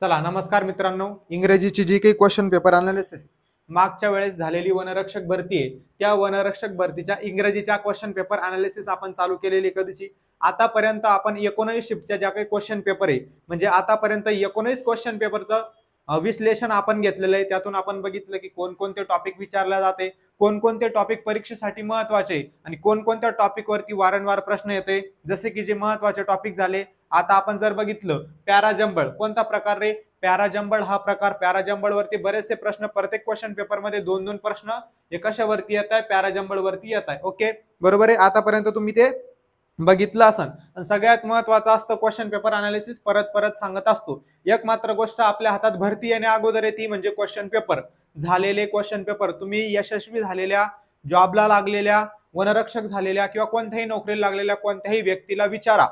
चला नमस्कार मित्रांनो, इंग्रजीची जी काही क्वेश्चन पेपर अनालिसिस मागच्या वेळेस झालेली वनरक्षक भरती आहे, त्या वनरक्षक भरतीच्या इंग्रजीच्या क्वेश्चन पेपर अनालिसिस आपण चालू केलेली कधीची. आतापर्यंत आपण 19 शिफ्टच्या ज्या काही क्वेश्चन पेपर आहे, म्हणजे आतापर्यंत 19 क्वेश्चन पेपरचं विश्लेषण आपण घेतलेलं आहे. त्यातून आपण बघितलं की कोणकोणते टॉपिक विचारले जाते, कोणकोणते टॉपिक परीक्षेसाठी महत्वाचे आणि कोणकोणत्या टॉपिक वरती वारंवार प्रश्न येते. जसे की जे महत्वाचे टॉपिक झाले, आता आपण जर बघितलं पॅराजंबळ कोणता प्रकार रे, पॅराजंबळ हा प्रकार, पॅराजंबळ वरती बरेचसे प्रश्न प्रत्येक क्वेश्चन पेपर मध्ये दोन दोन प्रश्न हे कशावरती येत आहे, पॅराजंबळ वरती येत आहे. ओके बरोबर आहे. आतापर्यंत तुम्ही ते बघितलं असन. सगळ्यात महत्वाचं असतं क्वेश्चन पेपर अनालिसिस, परत परत सांगत असतो. एक मात्र गोष्ट आपल्या हातात भरती येण्या अगोदर ती म्हणजे क्वेश्चन पेपर. झालेले क्वेश्चन पेपर तुम्ही यशस्वी झालेल्या, जॉबला लागलेल्या, वनरक्षक झालेल्या किंवा कोणत्याही नोकरीला लागलेल्या कोणत्याही व्यक्तीला विचारा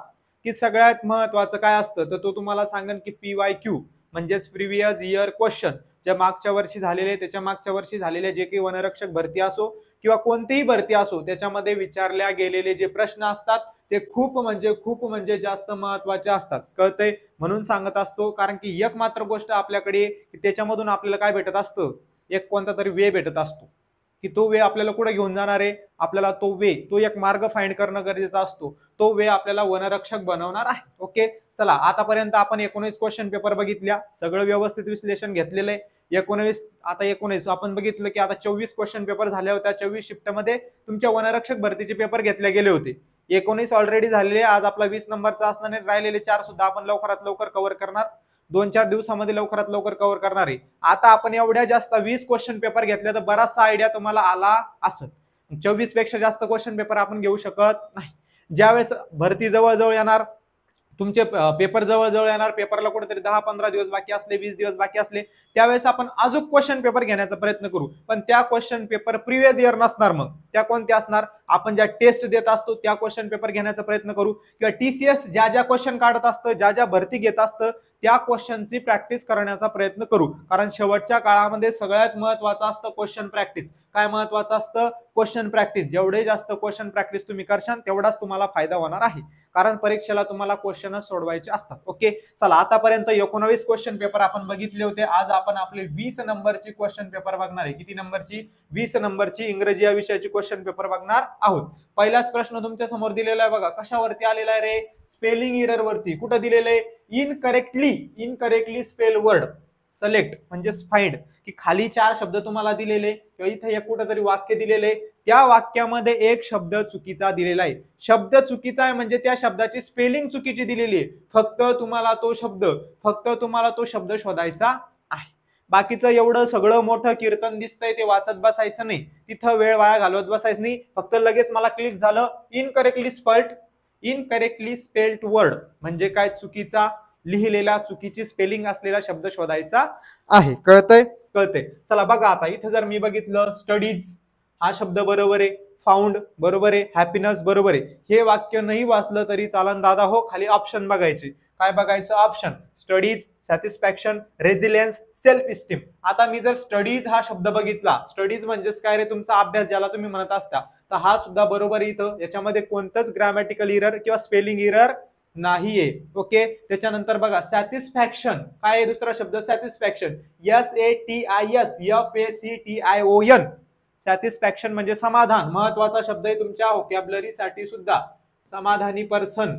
की सगळ्यात महत्वाचं काय असतं, तर तो तुम्हाला सांगेन की PYQ म्हणजेच प्रिव्हियस इयर क्वेश्चन. ज्या मागच्या वर्षी झालेले, त्याच्या मागच्या वर्षी झालेले जे काही वनरक्षक भरती असो किंवा कोणतीही भरती असो, त्याच्यामध्ये विचारल्या गेलेले जे प्रश्न असतात ते खूप म्हणजे जास्त महत्वाचे असतात. कळतंय? म्हणून सांगत असतो, कारण की एक मात्र गोष्ट आपल्याकडे त्याच्यामधून आपल्याला काय भेटत असतं, एक कोणता तरी वे भेटत असतो की तो वे आपल्याला कुठे घेऊन जाणार आहे, आपल्याला तो वे, तो एक मार्ग फाइंड करणं गरजेचं असतो. तो वे आपल्याला वनरक्षक बनवणार आहे. ओके चला, आतापर्यंत आपण 19 क्वेश्चन पेपर बघितल्या, सगळं व्यवस्थित विश्लेषण घेतलेलं आहे. 19 आपण बघितलं की आता 24 क्वेश्चन पेपर झाले होते. 24 शिफ्ट मध्ये तुमच्या वनरक्षक भरतीचे पेपर घेतले गेले होते. 19 ऑलरेडी झालेले, आज आपला 20 नंबरचा असणार, राहिलेले 4 सुद्धा आपण लवकरात लवकर कव्हर करणार, 2-4 दिवसामध्ये लवकरात लवकर कव्हर करणार आहे. आता आपण एवढ्या जास्त 20 क्वेश्चन पेपर घेतले तर बराचसा आयडिया तुम्हाला आला असेल. 24 पेक्षा जास्त क्वेश्चन पेपर आपण घेऊ शकत नाही. ज्यावेळेस भरती जवळ येणार, तुमचे पेपर जवळ येणार, पेपरला कुठेतरी 10-15 दिवस बाकी असले, 20 दिवस बाकी असले, त्यावेळेस आपण अजून क्वेश्चन पेपर घेण्याचा प्रयत्न करू. पण त्या क्वेश्चन पेपर प्रिव्हियस इयर नसणार. मग त्या कोणत्या असणार, आपण ज्या टेस्ट देत असतो त्या क्वेश्चन पेपर घेण्याचा प्रयत्न करू, किंवा TCS ज्या क्वेश्चन काढत असतं, ज्या भरती घेत असतं त्या क्वेश्चनची प्रॅक्टिस करण्याचा प्रयत्न करू. कारण शेवटच्या काळामध्ये सगळ्यात महत्वाचं असतं क्वेश्चन प्रॅक्टिस. काय महत्वाचं असतं? Question practice. जेवढे जास्त क्वेश्चन प्रॅक्टिस तुम्ही करशाल तेवढाच तुम्हाला फायदा होणार आहे, कारण परीक्षेला तुम्हाला क्वेश्चन सोडवायचे असतात. ओके चला, आतापर्यंत 19 क्वेश्चन पेपर आपण बघितले होते. आज आपण आपले 20 नंबरची क्वेश्चन पेपर बघणार आहे. किती नंबरची? 20 नंबरची इंग्रजी या विषयाची क्वेश्चन पेपर बघणार आहोत. पहिलाच प्रश्न तुमच्या समोर दिलेला आहे बघा, कशावरती आलेला आहे रे? स्पेलिंग एरर वरती. कुठं दिलेलं आहे? इनकरेक्टली स्पेल वर्ड सिलेक्ट म्हणजे फाइंड. की खाली 4 शब्द तुम्हाला दिलेले किंवा इथे एक कुठेतरी वाक्य दिलेले, त्या वाक्यामध्ये एक शब्द चुकीचा दिलेला आहे. शब्द चुकीचा आहे म्हणजे त्या शब्दाची स्पेलिंग चुकीची दिलेली आहे. फक्त तुम्हाला तो शब्द शोधायचा आहे. बाकीचं एवढं सगळं मोठं कीर्तन दिसतंय ते वाचत बसायचं नाही, तिथं वेळ वाया घालवत बसायचं नाही. फक्त लगेच मला क्लिक झालं इनकरेक्टली स्पेल्ड वर्ड म्हणजे काय? चुकीचा लिहिलेला, चुकीची स्पेलिंग असलेला शब्द शोधायचा आहे. कळतंय? चला बघा, आता इथे जर मी बघितलं स्टडीज हा शब्द बरोबर आहे, फाउंड बरोबर आहे, हॅपीनेस बरोबर आहे. हे वाक्य नाही वाचलं तरी चालन दादा हो. खाली ऑप्शन बघायचे. काय बघायचं? Option. Studies, satisfaction, resilience, self esteem. आता मी जर स्टडीज हा शब्द बघितला, स्टडीज म्हणजेच काय रे? तुमचा अभ्यास ज्याला तुम्ही म्हणत असता, तर हा सुद्धा बरोबर इथं. याच्यामध्ये कोणतंच ग्रामॅटिकल एरर किंवा स्पेलिंग एरर नाहीये. ओके त्याच्यानंतर बघा सॅटिस्फॅक्शन. काय आहे दुसरा शब्द? सॅटिस्फॅक्शन. SATISFACTION. सॅटिस्फॅक्शन म्हणजे समाधान. महत्वाचा शब्द आहे तुमच्या व्होकॅब्युलरी साठी सुद्धा. समाधानी पर्सन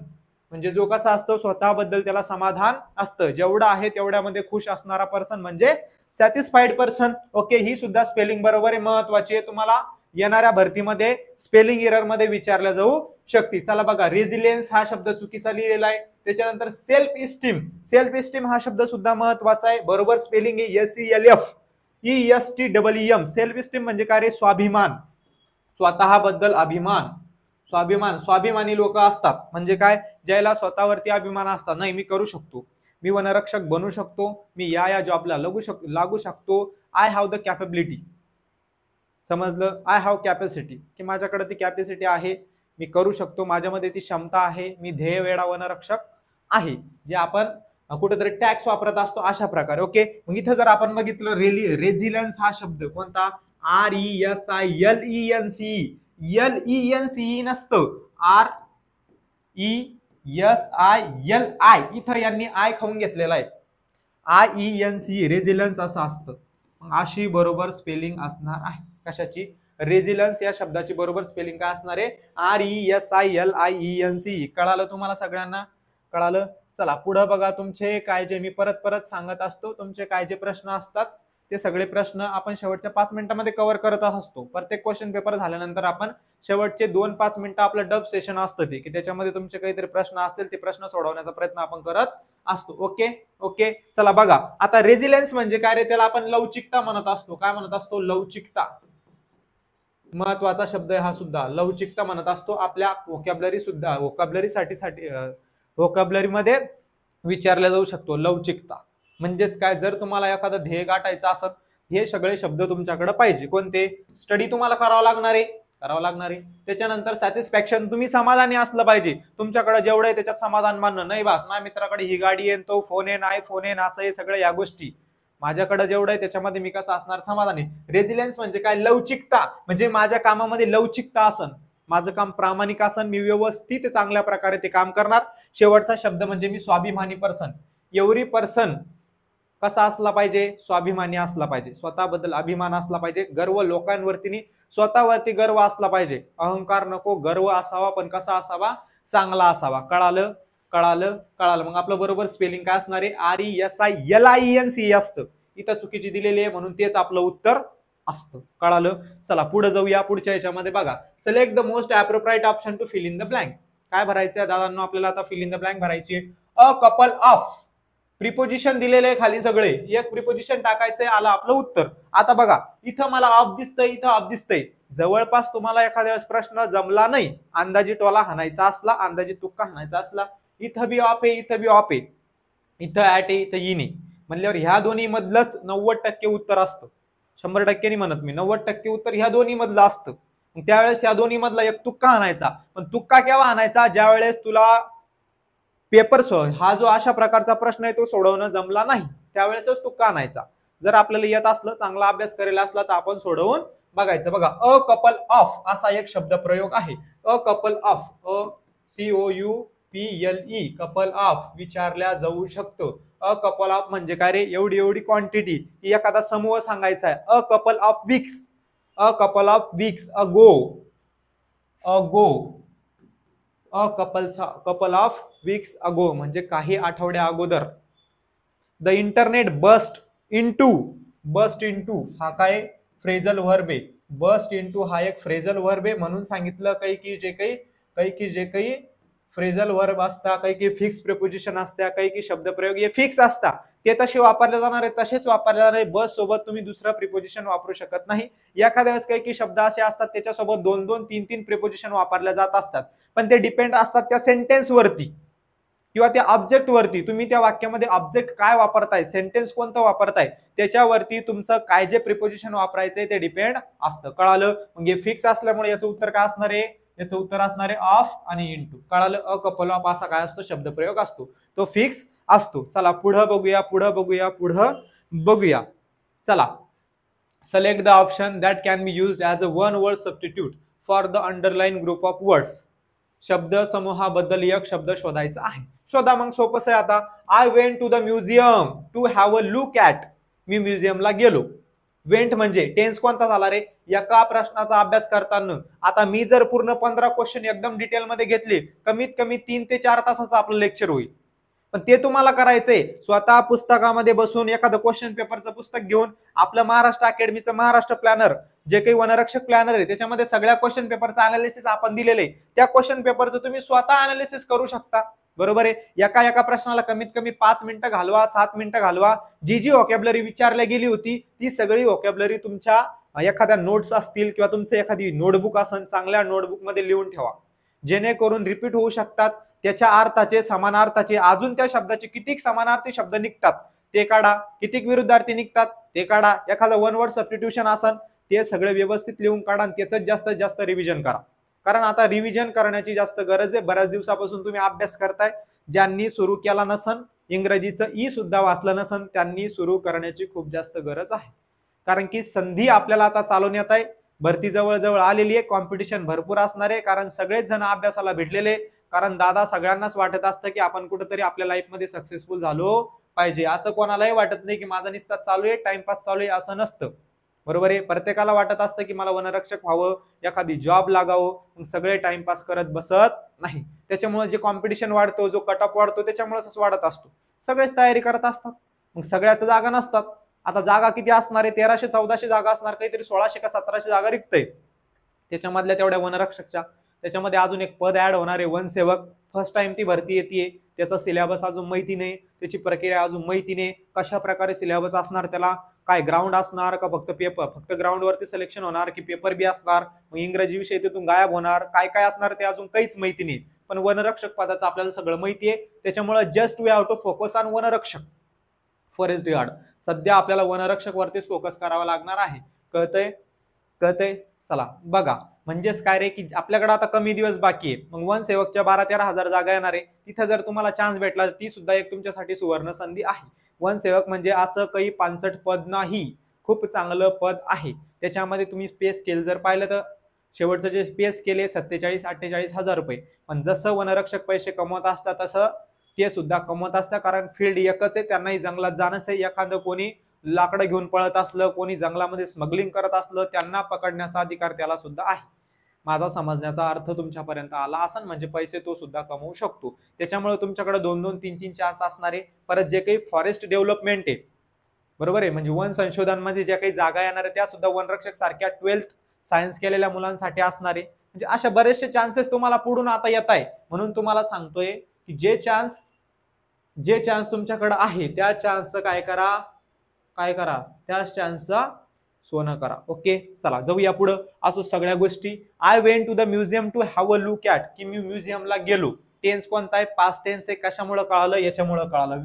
म्हणजे जो कसा असतो, स्वतःबद्दल त्याला समाधान असतं, जेवढं आहे तेवढ्यामध्ये खुश असणारा पर्सन म्हणजे सॅटिस्फाईड पर्सन. ओके ही सुद्धा स्पेलिंग बरोबर आहे, महत्वाची आहे. तुम्हाला येणाऱ्या भरतीमध्ये स्पेलिंग एरर मध्ये विचारल्या जाऊ शकते. चला बघा, रेझिलियन्स हा शब्द चुकीचा लिहिलेला आहे. त्याच्यानंतर सेल्फ इस्टीम हा शब्द सुद्धा महत्वाचा आहे. बरोबर स्पेलिंग आहे SELFESTEEM. सेल्फ इस्टीम म्हणजे काय रे? स्वाभिमान, स्वतःबद्दल अभिमान. स्वाभिमानी लोक असतात म्हणजे काय? ज्याला स्वतःवरती अभिमान असतात. नाही मी करू शकतो, मी वनरक्षक बनू शकतो, मी या जॉबला लागू शकतो. I have the capability. समजलं? आय हॅव कॅपॅसिटी, की माझ्याकडे ती कॅपॅसिटी आहे, मी करू शकतो, माझ्यामध्ये ती क्षमता आहे, मी ध्येयवेडा वनरक्षक आहे. जे आपण कुठेतरी टॅक्स वापरत असतो अशा प्रकारे. ओके मग इथं जर आपण बघितलं रेझिलियन्स हा शब्द कोणता? RESILENCE नसतं, RESILI. इथं यांनी आय खाऊन घेतलेला आहे. RENC रेझिलन्स असं असतं. अशी बरोबर स्पेलिंग असणार आहे कशाची? रेझिलन्स या शब्दाची बरोबर स्पेलिंग काय असणार आहे? RESILIENC. कळालं तुम्हाला सगळ्यांना? कळालं? चला पुढे बघा. तुमचे काय जे मी परत परत सांगत असतो, तुमचे काय जे प्रश्न असतात ते सगळे प्रश्न आपण शेवटच्या 5 मिनिटांमध्ये कव्हर करत असतो. प्रत्येक क्वेश्चन पेपर झाल्यानंतर आपण शेवटचे 2-5 मिनिटं आपलं डब सेशन असतं ते, की त्याच्यामध्ये तुमचे काहीतरी प्रश्न असतील ते प्रश्न सोडवण्याचा प्रयत्न आपण करत असतो. Okay okay. चला बघा आता रेझिलियन्स म्हणजे काय रे? त्याला आपण लवचिकता म्हणत असतो. काय म्हणत असतो? लवचिकता. महत्वाचा शब्द आहे हा सुद्धा. लवचिकता म्हणत असतो. आपल्या व्होकॅब्युलरी सुद्धा व्होकॅब्युलरी मध्ये विचारला जाऊ शकतो लवचिकता. म्हणजेच काय? जर तुम्हाला एखादं ध्येय गाठायचं असेल, हे सगळे शब्द तुमच्याकडे पाहिजे. कोणते? स्टडी तुम्हाला करावं लागणार आहे. त्याच्यानंतर सॅटिस्फॅक्शन, तुम्ही समाधानी असलं पाहिजे. तुमच्याकडे जेवढं आहे त्याच्यात समाधान मानणं नाही. बास माझ्या मित्राकडे ही गाडी आहे, तो फोन आहे, आयफोन आहे, असं हे सगळं या गोष्टी. माझ्याकडे जेवढं आहे त्याच्यामध्ये मी कसं असणार? समाधानी. रेझिलियन्स म्हणजे काय? लवचिकता. म्हणजे माझ्या कामामध्ये लवचिकता असन, माझं काम प्रामाणिक असन, मी व्यवस्थित चांगल्या प्रकारे ते काम करणार. शेवटचा शब्द म्हणजे मी स्वाभिमानी पर्सन. एव्हरी पर्सन कसा असला पाहिजे? स्वाभिमानी असला पाहिजे. स्वतःबद्दल अभिमान असला पाहिजे. गर्व लोकांवरती नाही, स्वतःवरती गर्व असला पाहिजे. अहंकार नको, गर्व असावा, पण कसा असावा? चांगला असावा. कळालं? कळालं? कळालं. मग आपलं बरोबर स्पेलिंग काय असणार आहे? RESILIENC असतं. इथं चुकीची दिलेली आहे म्हणून तेच आपलं उत्तर असतं. कळालं? चला पुढे जाऊया. पुढच्या याच्यामध्ये बघा, select the most appropriate option to fill in the blank. काय भरायचं दादांनो? आपल्याला आता फिल इन द ब्लँक भरायची आहे. अ कपल ऑफ प्रिपोजिशन दिलेले आहे खाली सगळे, एक प्रिपोजिशन टाकायचंय, आलं आपलं उत्तर. आता बघा इथं मला ऑफ दिसतंय, इथं ऑफ दिसतंय. जवळपास तुम्हाला एखाद्या प्रश्न जमला नाही, अंदाजी टोला हाणायचा असला, अंदाजी तुक्का हाणायचा असला, इथं बी ऑफ आहे, इथं बी ऑफ आहे, इथं ऍट आहे, इथं इन आहे, म्हणल्यावर ह्या दोन्ही मधलंच 90% उत्तर असतं. 100% नाही म्हणत मी, 90% उत्तर ह्या दोन्ही मधलं असतं. त्यावेळेस या दोन्ही मधला एक तुक्का आणायचा. पण तुक्का केव्हा आणायचा? ज्या वेळेस तुला पेपर हा जो अशा प्रकारचा प्रश्न आहे तो सोडवणं जमला नाही, त्यावेळेसच तुक्का आणायचा. जर आपल्याला येत असलं, चांगला अभ्यास करेला असला, तर आपण सोडवून बघायचं. बघा, अ कपल ऑफ असा एक शब्द प्रयोग आहे. A couple of, COUPLE, couple of विचारल्या जाऊ शकतो. अ कपल ऑफ म्हणजे काय रे? एवढी एवढी क्वांटिटी, एखादा समूह सांगायचा आहे. A couple of weeks, a couple of weeks, a couple of weeks ago म्हणजे काही आठवड्या अगोदर. द इंटरनेट बस्ट इनटू हा काय? फ्रेजल वर्ब आहे. बस्ट इनटू हा एक फ्रेजल वर्ब आहे, म्हणून सांगितलं काही की जे काही फ्रेजल वर्ब असतात, काही फिक्स प्रिपोजिशन असतात, काही शब्दप्रयोग हे फिक्स असतात, ते तसे वापरले जाणार आहे, तसेच वापरले जाणार आहे. बस सोबत तुम्ही दुसरं प्रिपोजिशन वापरू शकत नाही. एखाद्या वेळेस काही शब्द असे असतात त्याच्यासोबत 2-2, 3-3 प्रिपोजिशन वापरल्या जात असतात, पण ते डिपेंड असतात त्या सेंटेन्स वरती किंवा त्या ऑब्जेक्ट वरती. तुम्ही त्या वाक्यामध्ये ऑब्जेक्ट काय वापरताय, सेंटेन्स कोणतं वापरताय, त्याच्यावरती तुमचं काय जे प्रिपोजिशन वापरायचंय ते डिपेंड असतं. कळालं? म्हणजे फिक्स असल्यामुळे याचं उत्तर काय असणार आहे? याचं उत्तर असणार आहे ऑफ आणि इनटू. कळालं? अ कपल ऑफ असा काय असतो? शब्दप्रयोग असतो, तो फिक्स असतो. चला पुढे बघूया. चला, select the option that can be used as a one word substitute for the underline group of words. शब्द समूहाबद्दल एक शब्द शोधायचा आहे. शोधा. मग सोपंच आहे आता. I went to the museum to have a look at. मी म्युझियमला गेलो. वेंट म्हणजे टेन्स कोणता झाला रे? एका प्रश्नाचा अभ्यास करताना. आता मी जर पूर्ण 15 क्वेश्चन एकदम डिटेलमध्ये घेतले, कमीत कमी 3 ते 4 तासाचं आपलं लेक्चर होईल. पण ते तुम्हाला करायचंय स्वतः पुस्तकामध्ये बसून, एखादं क्वेश्चन पेपरचं पुस्तक घेऊन. आपलं महाराष्ट्र अकॅडमीचं महाराष्ट्र प्लॅनर, जे काही वनरक्षक प्लॅनर आहे, त्याच्यामध्ये सगळ्या क्वेश्चन पेपरचं अनालिसिस आपण दिलेलं आहे. त्या क्वेश्चन पेपरचं तुम्ही स्वतः अनालिसिस करू शकता. बरोबर आहे? एका प्रश्नाला कमीत कमी 5 मिनिटं घालवा, 7 मिनिटं घालवा. जी व्होकॅब्युलरी विचारल्या गेली होती ती सगळी व्होकॅब्युलरी तुमच्या एखाद्या नोट्स असतील किंवा तुमचं एखादी नोटबुक असेल, चांगल्या नोटबुक मध्ये लिहून ठेवा, जेणेकरून रिपीट होऊ शकतात. त्याच्या अर्थाचे, समानार्थाचे, अजून त्या शब्दाचे किती समानार्थी शब्द निघतात ते काढा, किती विरुद्धार्थी निघतात ते काढा. एखादा वन वर्ड सबस्टिट्यूशन असेल ते सगळे व्यवस्थित लिहून काढा आणि त्याचं जास्तीत जास्त रिव्हिजन करा. कारण आता रिव्हिजन करण्याची जास्त गरज आहे. बऱ्याच दिवसापासून तुम्ही अभ्यास करताय. ज्यांनी सुरू केला नसन, इंग्रजीचं ई सुद्धा वाचलं नसन, त्यांनी सुरू करण्याची खूप जास्त गरज आहे. कारण की संधी आपल्याला आता चालवण्यात आहे. भरती जवळ आलेली आहे, कॉम्पिटिशन भरपूर असणार आहे, कारण सगळेच जण अभ्यासाला भेटलेले. कारण दादा सगळ्यांनाच वाटत असतं की आपण कुठेतरी आपल्या लाईफमध्ये सक्सेसफुल झालो पाहिजे, असं कोणालाही वाटत नाही की माझा नुसता चालू आहे टाइमपास चालू आहे, असं नसतं. बरोबर आहे. प्रत्येकाला वाटत असतं की मला वनरक्षक व्हावं, एखादी जॉब लागावं, मग सगळे टाइमपास करत बसत नाही. त्याच्यामुळे जे कॉम्पिटिशन वाढतो, जो कट ऑफ वाढतो, त्याच्यामुळेच वाढत असतो. सगळेच तयारी करत असतात, मग सगळ्यात जागा नसतात. आता जागा किती असणार आहे? 1300-1400 जागा असणार, काहीतरी 1600 का 1700 जागा रिक्त त्याच्यामधल्या तेवढ्या वनरक्षकच्या. त्याच्यामध्ये अजून एक पद ऍड होणार आहे, वनसेवक. फर्स्ट टाइम ती भरती येते, त्याचा सिलेबस अजून माहिती नाही, त्याची प्रक्रिया अजून माहिती नाही, कशा प्रकारे सिलेबस असणार, त्याला काय ग्राउंड असणार का फक्त पेपर, फक्त ग्राउंड वरती सिलेक्शन होणार की पेपर बी असणार, मग इंग्रजी विषय तिथून गायब होणार, काय काय असणार ते अजून काहीच माहिती नाही. पण वनरक्षक पदाचं आपल्याला सगळं माहिती आहे. त्याच्यामुळे just we have to focus on वनरक्षक फॉरेस्ट गार्ड. सध्या आपल्याला वनरक्षक वरतीच फोकस करावा लागणार आहे. कळतंय? कळतंय? चला बघा, म्हणजेच काय रे की आपल्याकडे आता कमी दिवस बाकी आहे, मग वनसेवकच्या 12-13 हजार जागा येणार आहे. तिथे जर तुम्हाला चान्स भेटला ती सुद्धा एक तुमच्यासाठी सुवर्ण संधी आहे. वनसेवक म्हणजे असं काही 65 पद नाही, खूप चांगलं पद आहे. त्याच्यामध्ये तुम्ही पे स्केल जर पाहिलं तर शेवटचं जे पे स्केल आहे 47-48 हजार रुपये. पण जसं वनरक्षक पैसे कमवत असतात तसं ते सुद्धा कमवत असतात, कारण फील्ड एकच आहे, त्यांनाही जंगलात जाणंच आहे. एखादं कोणी लाकडं घेऊन पळत असलं, कोणी जंगलामध्ये स्मगलिंग करत असलं, त्यांना पकडण्याचा अधिकार त्याला सुद्धा आहे. माझा समजण्याचा अर्थ तुमच्यापर्यंत आला असेल, म्हणजे पैसे तो सुद्धा कमवू शकतो. त्याच्यामुळे तुमच्याकडे 2-2, 3-3 चान्स असणार आहे. परत जे काही फॉरेस्ट डेव्हलपमेंट आहे, बरोबर आहे, म्हणजे वन संशोधनामध्ये ज्या काही जागा येणार आहे त्या सुद्धा वनरक्षक सारख्या 12th सायन्स केलेल्या मुलांसाठी असणार आहे. म्हणजे अशा बरेचसे चान्सेस तुम्हाला पुढून आता येत आहे. म्हणून तुम्हाला सांगतोय की जे चान्स तुमच्याकडे आहे त्या चान्सचं काय करा, त्या चान्सचा सोनं करा. ओके, चला जाऊया पुढे. असो सगळ्या गोष्टी. I went to the museum to have a look at, की मी म्युझियमला गेलो. टेन्स कोणता आहे? पास्ट टेन्स आहे. कशामुळे कळालं? याच्यामुळे कळालं.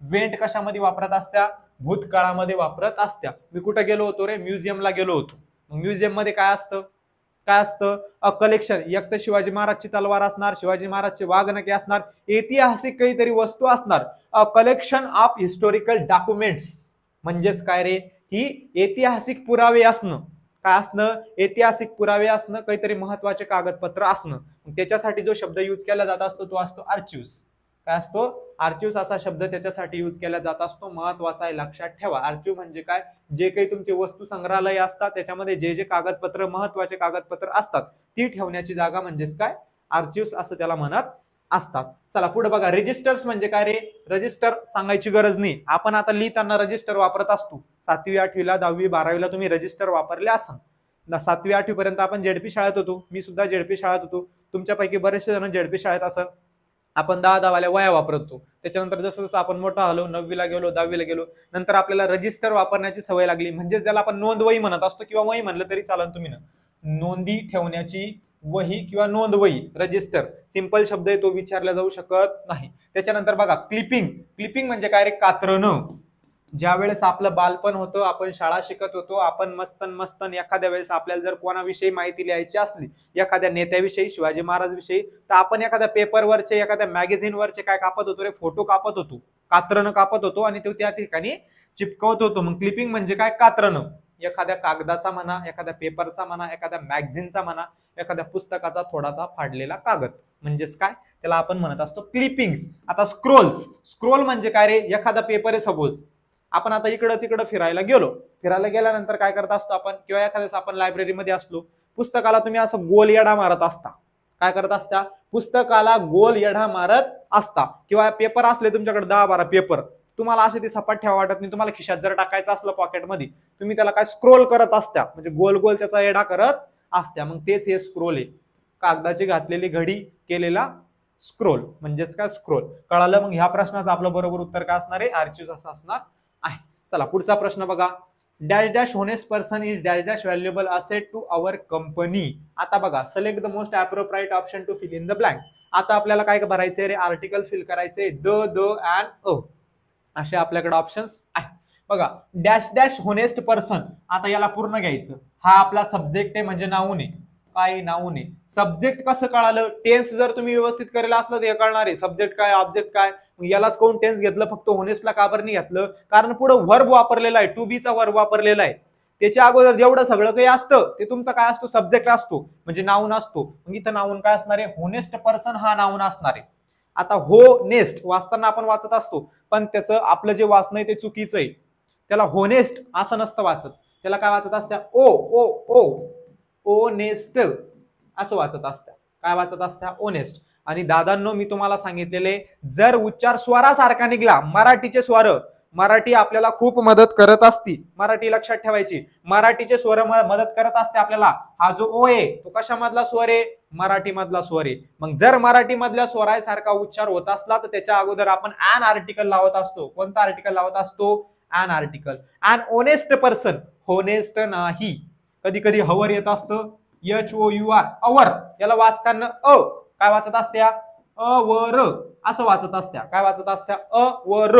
वेंट कशामध्ये वापरत असत्या? भूतकाळामध्ये वापरत असत्या. मी कुठे गेलो होतो रे? म्युझियमला गेलो होतो. म्युझियम मध्ये काय असतं? A collection. एक तर शिवाजी महाराजची तलवार असणार, शिवाजी महाराजचे वाघनखे असणार, ऐतिहासिक काहीतरी वस्तू असणार. A collection of historical documents. म्हणजेच काय रे? ही ऐतिहासिक पुरावे असणं. काय असणं? ऐतिहासिक पुरावे असणं, काहीतरी महत्वाचे कागदपत्र असणं. त्याच्यासाठी जो शब्द युज केला जात असतो तो असतो आर्चिव्स. काय असतो? आर्चिव्स असा शब्द त्याच्यासाठी युज केला जात असतो. महत्वाचा आहे, लक्षात ठेवा. आर्चिव्ह म्हणजे काय? जे काही तुमचे वस्तू संग्रहालय असतात त्याच्यामध्ये जे जे कागदपत्र, महत्वाचे कागदपत्र असतात ती ठेवण्याची जागा म्हणजेच काय? आर्चिव्स असं त्याला म्हणत असतात. चला पुढे बघा. रजिस्टर्स म्हणजे काय रे? रजिस्टर सांगायची गरज नाही, आपण आता लिहिताना रजिस्टर वापरत असतो. 7वी 8वीला 10वी 12वीला तुम्ही रजिस्टर वापरले असाल. 7वी 8वी पर्यंत आपण जेडपी शाळेत होतो. मी सुद्धा जेडपी शाळेत होतो. तुमच्यापैकी बरेचसे जण जेडपी शाळेत असाल. आपण 10 वाल्या वया वापरतो. त्याच्यानंतर जसं जसं आपण मोठा झालो, 9वीला गेलो, 10वीला गेलो, नंतर आपल्याला रजिस्टर वापरण्याची सवय लागली. म्हणजेच त्याला आपण नोंदवही म्हणत असतो, किंवा वही म्हणलं तरी चालेल तुम्ही ना. नोंदी ठेवण्याची वही किंवा नोंदवही, रजिस्टर सिंपल शब्द आहे, तो विचारला जाऊ शकत नाही. त्याच्यानंतर बघा क्लिपिंग म्हणजे काय रे? कात्रणं. ज्या वेळेस आपलं बालपण होतं, आपण शाळा शिकत होतो, आपण मस्तन एखाद्या वेळेस आपल्याला जर कोणाविषयी माहिती लिहायची असली, एखाद्या नेत्याविषयी, शिवाजी महाराज विषयी, तर आपण एखाद्या पेपरवरचे, एखाद्या मॅगझिन वरचे काय कापत होतो रे? फोटो कापत होतो, कात्रणं कापत होतो आणि तो त्या ठिकाणी चिपकवत होतो. मग क्लिपिंग म्हणजे काय? कात्रणं. एखाद्या कागदाचा म्हणा, एखाद्या पेपरचा म्हणा, एखाद्या मॅगझिनचा म्हणा, एखाद्या पुस्तकाचा थोडासा फाडलेला कागद, म्हणजेच काय? त्याला आपण म्हणत असतो क्लिपिंग्स. आता स्क्रोल म्हणजे काय रे? एखादा पेपर आहे सपोज, आपण आता इकडं तिकडं फिरायला गेल्यानंतर काय करत असतो आपण, किंवा एखाद्याच आपण लायब्ररीमध्ये असलो, पुस्तकाला तुम्ही असं गोल येडा मारत असता. काय करत असता? पुस्तकाला गोल येडा मारत असता. किंवा पेपर असले तुमच्याकडे 10-12 पेपर, तुम्हाला असे ते सपाट ठेवा वाटत नाही, तुम्हाला खिशात जर टाकायचं असलं पॉकेटमध्ये, तुम्ही त्याला काय स्क्रोल करत असता, म्हणजे गोल गोल त्याचा येडा करत असत्या. मग तेच हे स्क्रोल आहे. कागदाची घातलेली घडी केलेला स्क्रोल, म्हणजेच काय? स्क्रोल. कळालं? मग ह्या प्रश्नाचं आपलं बरोबर उत्तर काय असणार आहे? आर्चिव्स असं असणार आहे. चला पुढचा प्रश्न बघा. Dash dash honest person is dash dash valuable asset to our company. आता बघा, select the most appropriate option to fill in the blank. आता आपल्याला काय भरायचंय रे? आर्टिकल फिल करायचंय. द अँड अ असे आपल्याकडे ऑप्शन्स आहेत. बघा, डॅश डॅश होनेस्ट पर्सन, आता याला पूर्ण घ्यायचं. हा आपला सब्जेक्ट आहे, म्हणजे नाऊन आहे. काय? नाऊन आहे. सब्जेक्ट कसं कळालं? टेन्स जर तुम्ही व्यवस्थित करेल असलं तर हे कळणार आहे. सब्जेक्ट काय, ऑब्जेक्ट काय. यालाच कोण टेन्स घेतलं, फक्त होनेस्टला का बरं नाही घेतलं? कारण पुढे वर्ब वापरलेला आहे, टू बी चा वर्ब वापरलेला आहे. त्याच्या अगोदर जेवढं सगळं काही असतं ते तुमचं काय असतो? सब्जेक्ट असतो, म्हणजे नाऊन असतो. मग इथं नाऊन काय असणार आहे? होनेस्ट पर्सन हा नाऊन असणार आहे. आता होनेस्ट वाचताना आपण वाचत असतो, पण त्याचं आपलं जे वाचणं आहे ते चुकीचं आहे. त्याला होनेस्ट असं नसतं वाचत, त्याला काय वाचत असत्या ओ ओ ओ ओनेस्ट असं वाचत असत्या. काय वाचत असत्या ओनेस्ट. आणि दादांनो मी तुम्हाला सांगितलेले जर उच्चार स्वरासारखा निघला, मराठीचे स्वर, मराठी आपल्याला खूप मदत करत असती, मराठी लक्षात ठेवायची, मराठीचे स्वर मदत करत असते आपल्याला. हा जो ओ आहे तो कशामधला स्वर आहे, मराठी मधला स्वर आहे. मग जर मराठी मधल्या स्वरासारखा उच्चार होत असला तर त्याच्या अगोदर आपण ॲन आर्टिकल लावत असतो. कोणता आर्टिकल लावत असतो, an article. An honest person, honest नाही. कधी कधी हवर येत असतं, HOUR अवर, याला वाचताना काय वाचत असत्या, अवर असं वाचत असत्या. काय वाचत असत्या, अवर,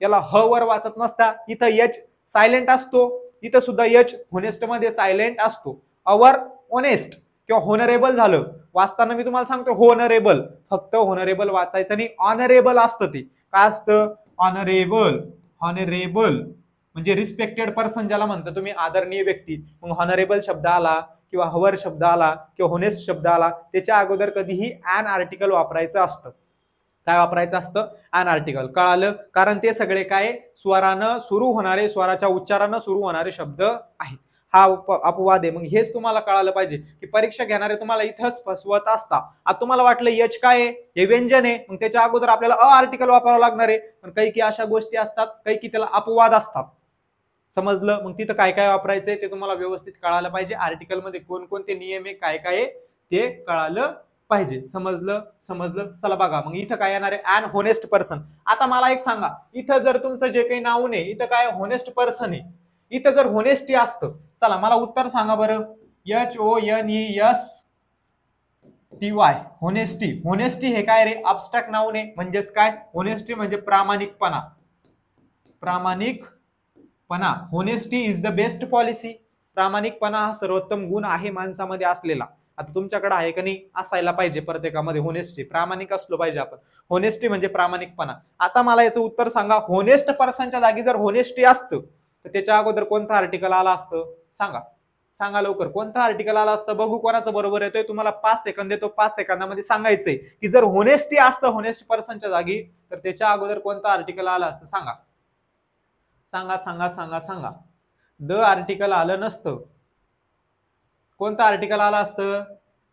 याला ह वर वाचत नसता. इथं एच सायलेंट असतो, इथं सुद्धा एच होनेस्ट मध्ये सायलेंट असतो. अवर ऑनेस्ट किंवा होनरेबल झालं वाचताना मी तुम्हाला सांगतो होनरेबल, फक्त होनरेबल वाचायचं नाही, ऑनरेबल असतं. ते काय असतं, ऑनरेबल. ऑनरेबल म्हणजे रिस्पेक्टेड पर्सन ज्याला म्हणता तुम्ही, आदरणीय व्यक्ती. मग ऑनरेबल शब्द आला किंवा हवर शब्द आला किंवा होनेस्ट शब्द आला, त्याच्या अगोदर कधीही ॲन आर्टिकल वापरायचं असतं. काय वापरायचं असतं, ॲन आर्टिकल. कळालं, कारण ते सगळे काय स्वरानं सुरू होणारे, स्वराच्या उच्चारानं सुरू होणारे शब्द आहेत. हा अपवाद आहे. मग हेच तुम्हाला कळालं पाहिजे की परीक्षा घेणारे तुम्हाला इथंच फसवत असता. आता तुम्हाला वाटलं एच काय आहे, हे व्यंजन आहे, मग त्याच्या अगोदर आपल्याला अ आर्टिकल वापरावं लागणार आहे. पण काही की अशा गोष्टी असतात, काही की त्याला अपवाद असतात. समजलं, मग तिथं काय काय वापरायचंय ते तुम्हाला व्यवस्थित कळालं पाहिजे. आर्टिकल मध्ये कोणकोणते नियम आहे, काय काय ते कळालं पाहिजे. समजलं, समजलं. चला बघा, मग इथं काय येणार आहे, ॲन होनेस्ट पर्सन. आता मला एक सांगा, इथं जर तुमचं जे काही नाव आहे, इथं काय होनेस्ट पर्सन आहे, इथं जर होनेस्टी असतं, चला मला उत्तर सांगा बरं. HONESTY, honesty. होनेस्टी हे काय रे, अब्स्ट्रॅक्ट नाउन आहे. म्हणजेच काय, होनेस्टी म्हणजे प्रामाणिकपणा. प्रामाणिकपणा. Honesty is the best policy. प्रामाणिकपणा हा सर्वोत्तम गुण आहे माणसामध्ये असलेला. आता तुमच्याकडे आहे का नाही, असायला पाहिजे प्रत्येकामध्ये होनेस्टी. प्रामाणिक असलो पाहिजे आपण. होनेस्टी म्हणजे प्रामाणिकपणा. आता मला याचं उत्तर सांगा, होनेस्ट पर्सनच्या जागी जर होनेस्टी असतं तर त्याच्या अगोदर कोणतं आर्टिकल आला असतं, सांगा. सांगा लवकर, कोणतं आर्टिकल आला असतं. बघू कोणाचं बरोबर येतोय. तुम्हाला 5 सेकंद देतो, 5 सेकंदामध्ये सांगायचंय की जर होनेस्टी असतं होनेस्ट पर्सनच्या जागी तर त्याच्या अगोदर कोणतं आर्टिकल आलं असतं, सांगा. सांगा सांगा सांगा सांगा. द आर्टिकल आलं नसतं. कोणतं आर्टिकल आलं असतं,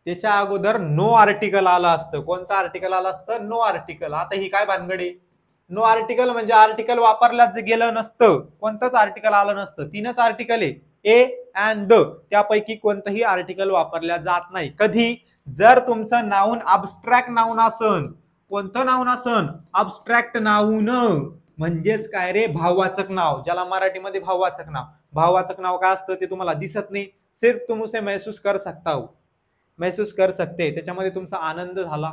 त्याच्या अगोदर नो आर्टिकल आलं असतं. कोणतं आर्टिकल आलं असतं, नो आर्टिकल. आता ही काय भानगडी, नो आर्टिकल म्हणजे आर्टिकल वापरल्याच गेलं नसतं, कोणतंच आर्टिकल आलं नसतं. 3च आर्टिकल आहे, ए अँड द, त्यापैकी कोणतंही आर्टिकल वापरल्या जात नाही. कधी, जर तुमचं नाऊन अब्स्ट्रॅक्ट नाऊन असन. कोणतं नाऊन असन, अब्स्ट्रॅक्ट नाऊन. म्हणजेच काय रे, भाववाचक नाव, ज्याला मराठीमध्ये भाववाचक नाव. भाववाचक नाव काय असतं ते तुम्हाला दिसत नाही, सिर्फ तुम उसे महसूस कर सकता हो, महसूस कर सकते. त्याच्यामध्ये तुमचा आनंद झाला,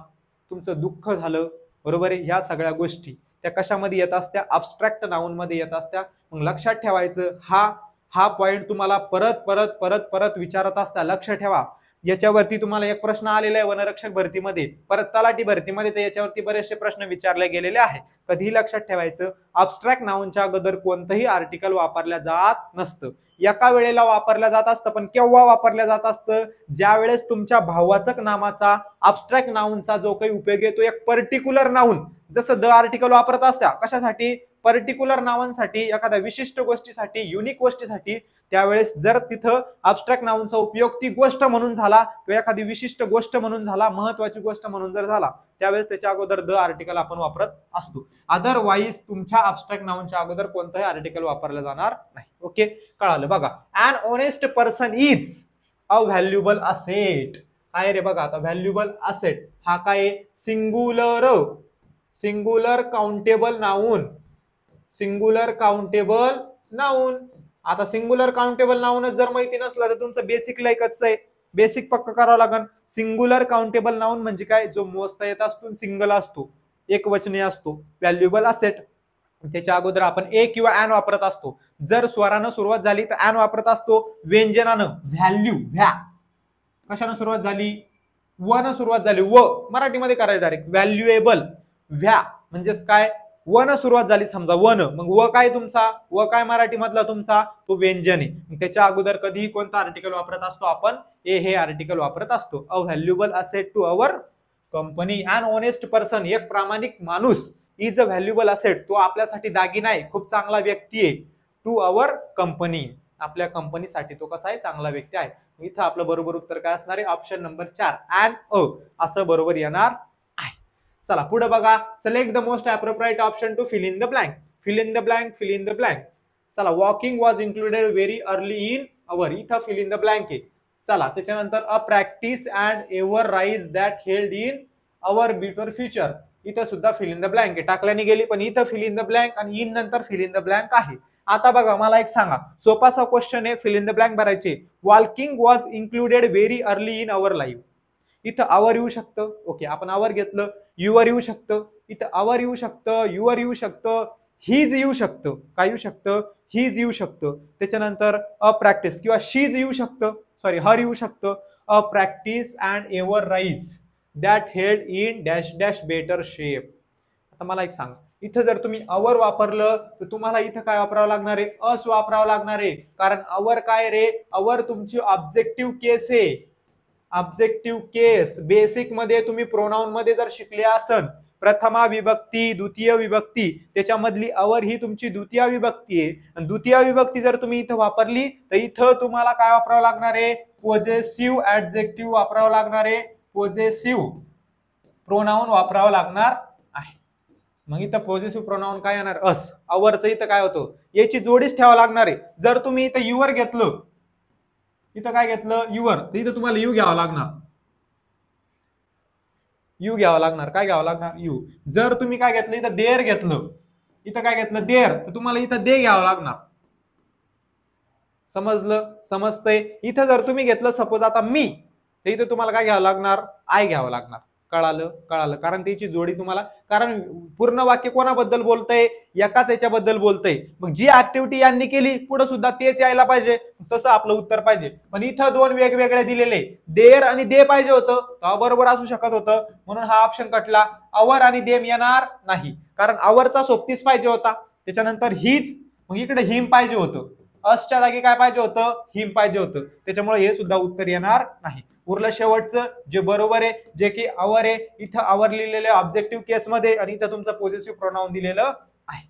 तुमचं दुःख झालं, बरोबर आहे. ह्या सगळ्या गोष्टी त्या कशामध्ये येत असत्या, अब्स्ट्रॅक्ट नाऊन मध्ये येत असत्या. मग लक्षात ठेवायचं, हा पॉइंट तुम्हाला परत परत परत परत विचारत असता. लक्ष ठेवा, याच्यावरती तुम्हाला एक प्रश्न आलेला आहे वनरक्षक भरतीमध्ये, परत तलाठी भरतीमध्ये तर याच्यावरती बरेचसे प्रश्न विचारले गेलेले आहेत. कधीही लक्षात ठेवायचं, अब्स्ट्रॅक्ट नाऊनच्या अगोदर कोणतंही आर्टिकल वापरल्या जात नसतं. एका वेळेला वापरल्या जात असतं, पण केव्हा वापरल्या जात असतं, ज्या वेळेस तुमच्या भाववाचक नामाचा अब्स्ट्रॅक्ट नाऊनचा जो काही उपयोग आहे तो एक पर्टिक्युलर नाऊन, जसं द आर्टिकल वापरत असत्या कशासाठी, पर्टिक्युलर नावांसाठी, एखाद्या विशिष्ट गोष्टीसाठी, युनिक गोष्टीसाठी. त्यावेळेस जर तिथं अब्स्ट्रॅक्ट नाऊनचा उपयोग ती गोष्ट म्हणून झाला किंवा एखादी विशिष्ट गोष्ट म्हणून झाला, महत्वाची गोष्ट म्हणून जर झाला, त्यावेळेस त्याच्या अगोदर द आर्टिकल आपण वापरत असतो. अदरवाईज तुमच्या अब्स्ट्रॅक्ट नाऊनच्या अगोदर कोणतंही आर्टिकल वापरलं जाणार नाही. ओके, कळालं. बघा, an honest person is a valuable asset. काय रे बघा, आता व्हॅल्युएबल असेट हा काय, singular countable noun. Singular countable noun. आता सिंगुलर काउंटेबल नाऊनच जर माहिती नसलं तर तुमचं बेसिक लायकच आहे, बेसिक पक्क करावं लागेल. सिंगुलर काउंटेबल नाऊन म्हणजे काय, जो मोजता येत असतो, सिंगल असतो, एक वचनी असतो. व्हॅल्युएबल असेट त्याच्या अगोदर आपण ए किंवा ॲन वापरत असतो. जर स्वरानं सुरुवात झाली तर ॲन वापरत असतो. व्यंजनानं व्हॅल्यू, व्या. कशानं सुरुवात झाली, व न सुरुवात झाली, व मराठीमध्ये करायचं डायरेक्ट, व्हॅल्युएबल. व्या म्हणजेच काय, व न सुरुवात झाली समजा, वन, मग व काय तुमचा, व काय मराठी मधला तुमचा, तो व्यंजन आहे. त्याच्या अगोदर कधीही कोणता आर्टिकल वापरत असतो आपण, ए हे आर्टिकल वापरत असतो. A valuable asset to our company. An honest person, एक प्रामाणिक माणूस, इज अ व्हॅल्युएबल असेट, तो आपल्यासाठी दागिना आहे, खूप चांगला व्यक्ती आहे. टू अवर कंपनी, आपल्या कंपनीसाठी तो कसा आहे, चांगला व्यक्ती आहे. इथं आपलं बरोबर उत्तर काय असणार आहे, ऑप्शन नंबर 4 अँड अ असं बरोबर येणार आहे. चला पुढे बघा, select the most appropriate option to fill in the blank. Fill in the blank, fill in the blank. चला, walking was included very early in our, इथं फिल इन द ब्लँक आहे. चला त्याच्यानंतर a practice and ever rise that held in our bitter future, इथं सुद्धा fill in the blank आहे, टाकल्याने गेली पण इथं फिल इन द ब्लँक आणि इन नंतर फिल इन द ब्लँक आहे. आता बघा मला एक सांगा, सोपासा क्वेश्चन आहे, फिल इन द ब्लँक भरायचे. Walking was included very early in our life, इथं आवर येऊ शकतं, ओके आपण आवर घेतलं. युअर येऊ शकतं, इथं आवर येऊ शकतं, युअर येऊ शकतं, हीज येऊ शकतं, काय येऊ शकतं, हीज येऊ शकतं. त्याच्यानंतर अ प्रॅक्टिस किंवा शीज येऊ शकतं, सॉरी हर येऊ शकतं. A practice and ever rise that held in dash dash better shape. आता मला एक सांग, इथं जर तुम्ही अवर वापरलं तर तुम्हाला इथं काय वापरावं लागणार आहे, अस वापरावं लागणार आहे. कारण अवर काय रे, अवर तुमची ऑब्जेक्टिव्ह केस आहे, ऑब्जेक्टिव्ह केस. बेसिक मध्ये तुम्ही प्रोनाउन मध्ये जर शिकले असन, प्रथमा विभक्ती, द्वितीय विभक्ती, त्याच्यामधली अवर ही तुमची द्वितीय विभक्ती आहे. आणि द्वितीय विभक्ती जर तुम्ही इथं वापरली तर इथं तुम्हाला काय वापरावं लागणार आहे, पॉझेसिव्ह ऍडजेक्टिव्ह वापरावं लागणार आहे, पॉझेसिव्ह प्रोनाउन वापरावं लागणार आहे. मग इथं पॉझेसिव्ह प्रोनाउन काय येणार, अस. अवरचं इथं काय होतं, याची जोडीच ठेवावं लागणार आहे. जर तुम्ही इथं युवर घेतलं, इथं काय घेतलं, युवर, तर इथं तुम्हाला यू घ्यावं लागणार, यू घ्यावं लागणार, काय घ्यावं लागणार, यू. जर तुम्ही काय घेतलं, इथं देर घेतलं, इथं काय घेतलं, देर, तर तुम्हाला इथं दे घ्यावं लागणार. समजलं, समजतंय. इथं जर तुम्ही घेतलं सपोज आता मी, तर इथं तुम्हाला काय घ्यावं लागणार, आय घ्यावं लागणार. कळालं, कळालं. कारण त्याची जोडी तुम्हाला, कारण पूर्ण वाक्य कोणाबद्दल बोलतंय, एकाच याच्याबद्दल बोलतंय. मग जी ऍक्टिव्हिटी यांनी केली पुढे सुद्धा तेच यायला पाहिजे, तसं आपलं उत्तर पाहिजे. पण इथं दोन वेगवेगळे दिलेले, देर आणि दे पाहिजे होतं, बरोबर असू शकत होतं, म्हणून हा ऑप्शन कटला. अवर आणि देम येणार नाही, कारण अवरचा सोबतीच पाहिजे होता. त्याच्यानंतर हीच, मग इकडे हिम पाहिजे होतं, असच्या जागी काय पाहिजे होतं, हिम पाहिजे होतं. त्याच्यामुळे हे सुद्धा उत्तर येणार नाही. उरलं शेवटचं जे बरोबर आहे, जे की अवर आहे. इथं अवर लिहिलेलं ऑब्जेक्टिव्ह केस मध्ये आणि इथं तुमचं पॉझेसिव्ह प्रोनाउन दिलेलं आहे.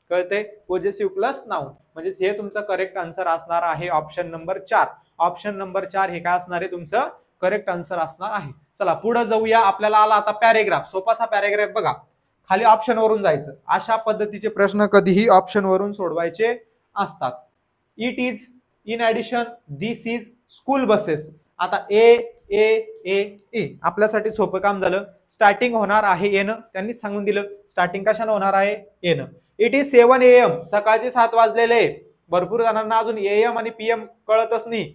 कळतंय, पॉझेसिव्ह प्लस नाउन, म्हणजे हे तुमचं करेक्ट आन्सर असणार आहे ऑप्शन नंबर 4. ऑप्शन नंबर 4 हे काय असणार आहे, तुमचं करेक्ट आन्सर असणार आहे. चला पुढे जाऊया. आपल्याला आला आता पॅरेग्राफ. सोपासा पॅरेग्राफ बघा, खाली ऑप्शन वरून जायचं. अशा पद्धतीचे प्रश्न कधीही ऑप्शन वरून सोडवायचे असतात. It is, in addition, this is, school buses. आता ए ए ए ए आपल्यासाठी सोपं काम झालं. स्टार्टिंग होणार आहे एन, त्यांनी सांगून दिलं स्टार्टिंग कशाने होणार आहे, एन. इट इज 7 AM, सकाळचे 7 वाजलेले. भरपूर जणांना अजून एएम आणि पीएम कळतच नाही.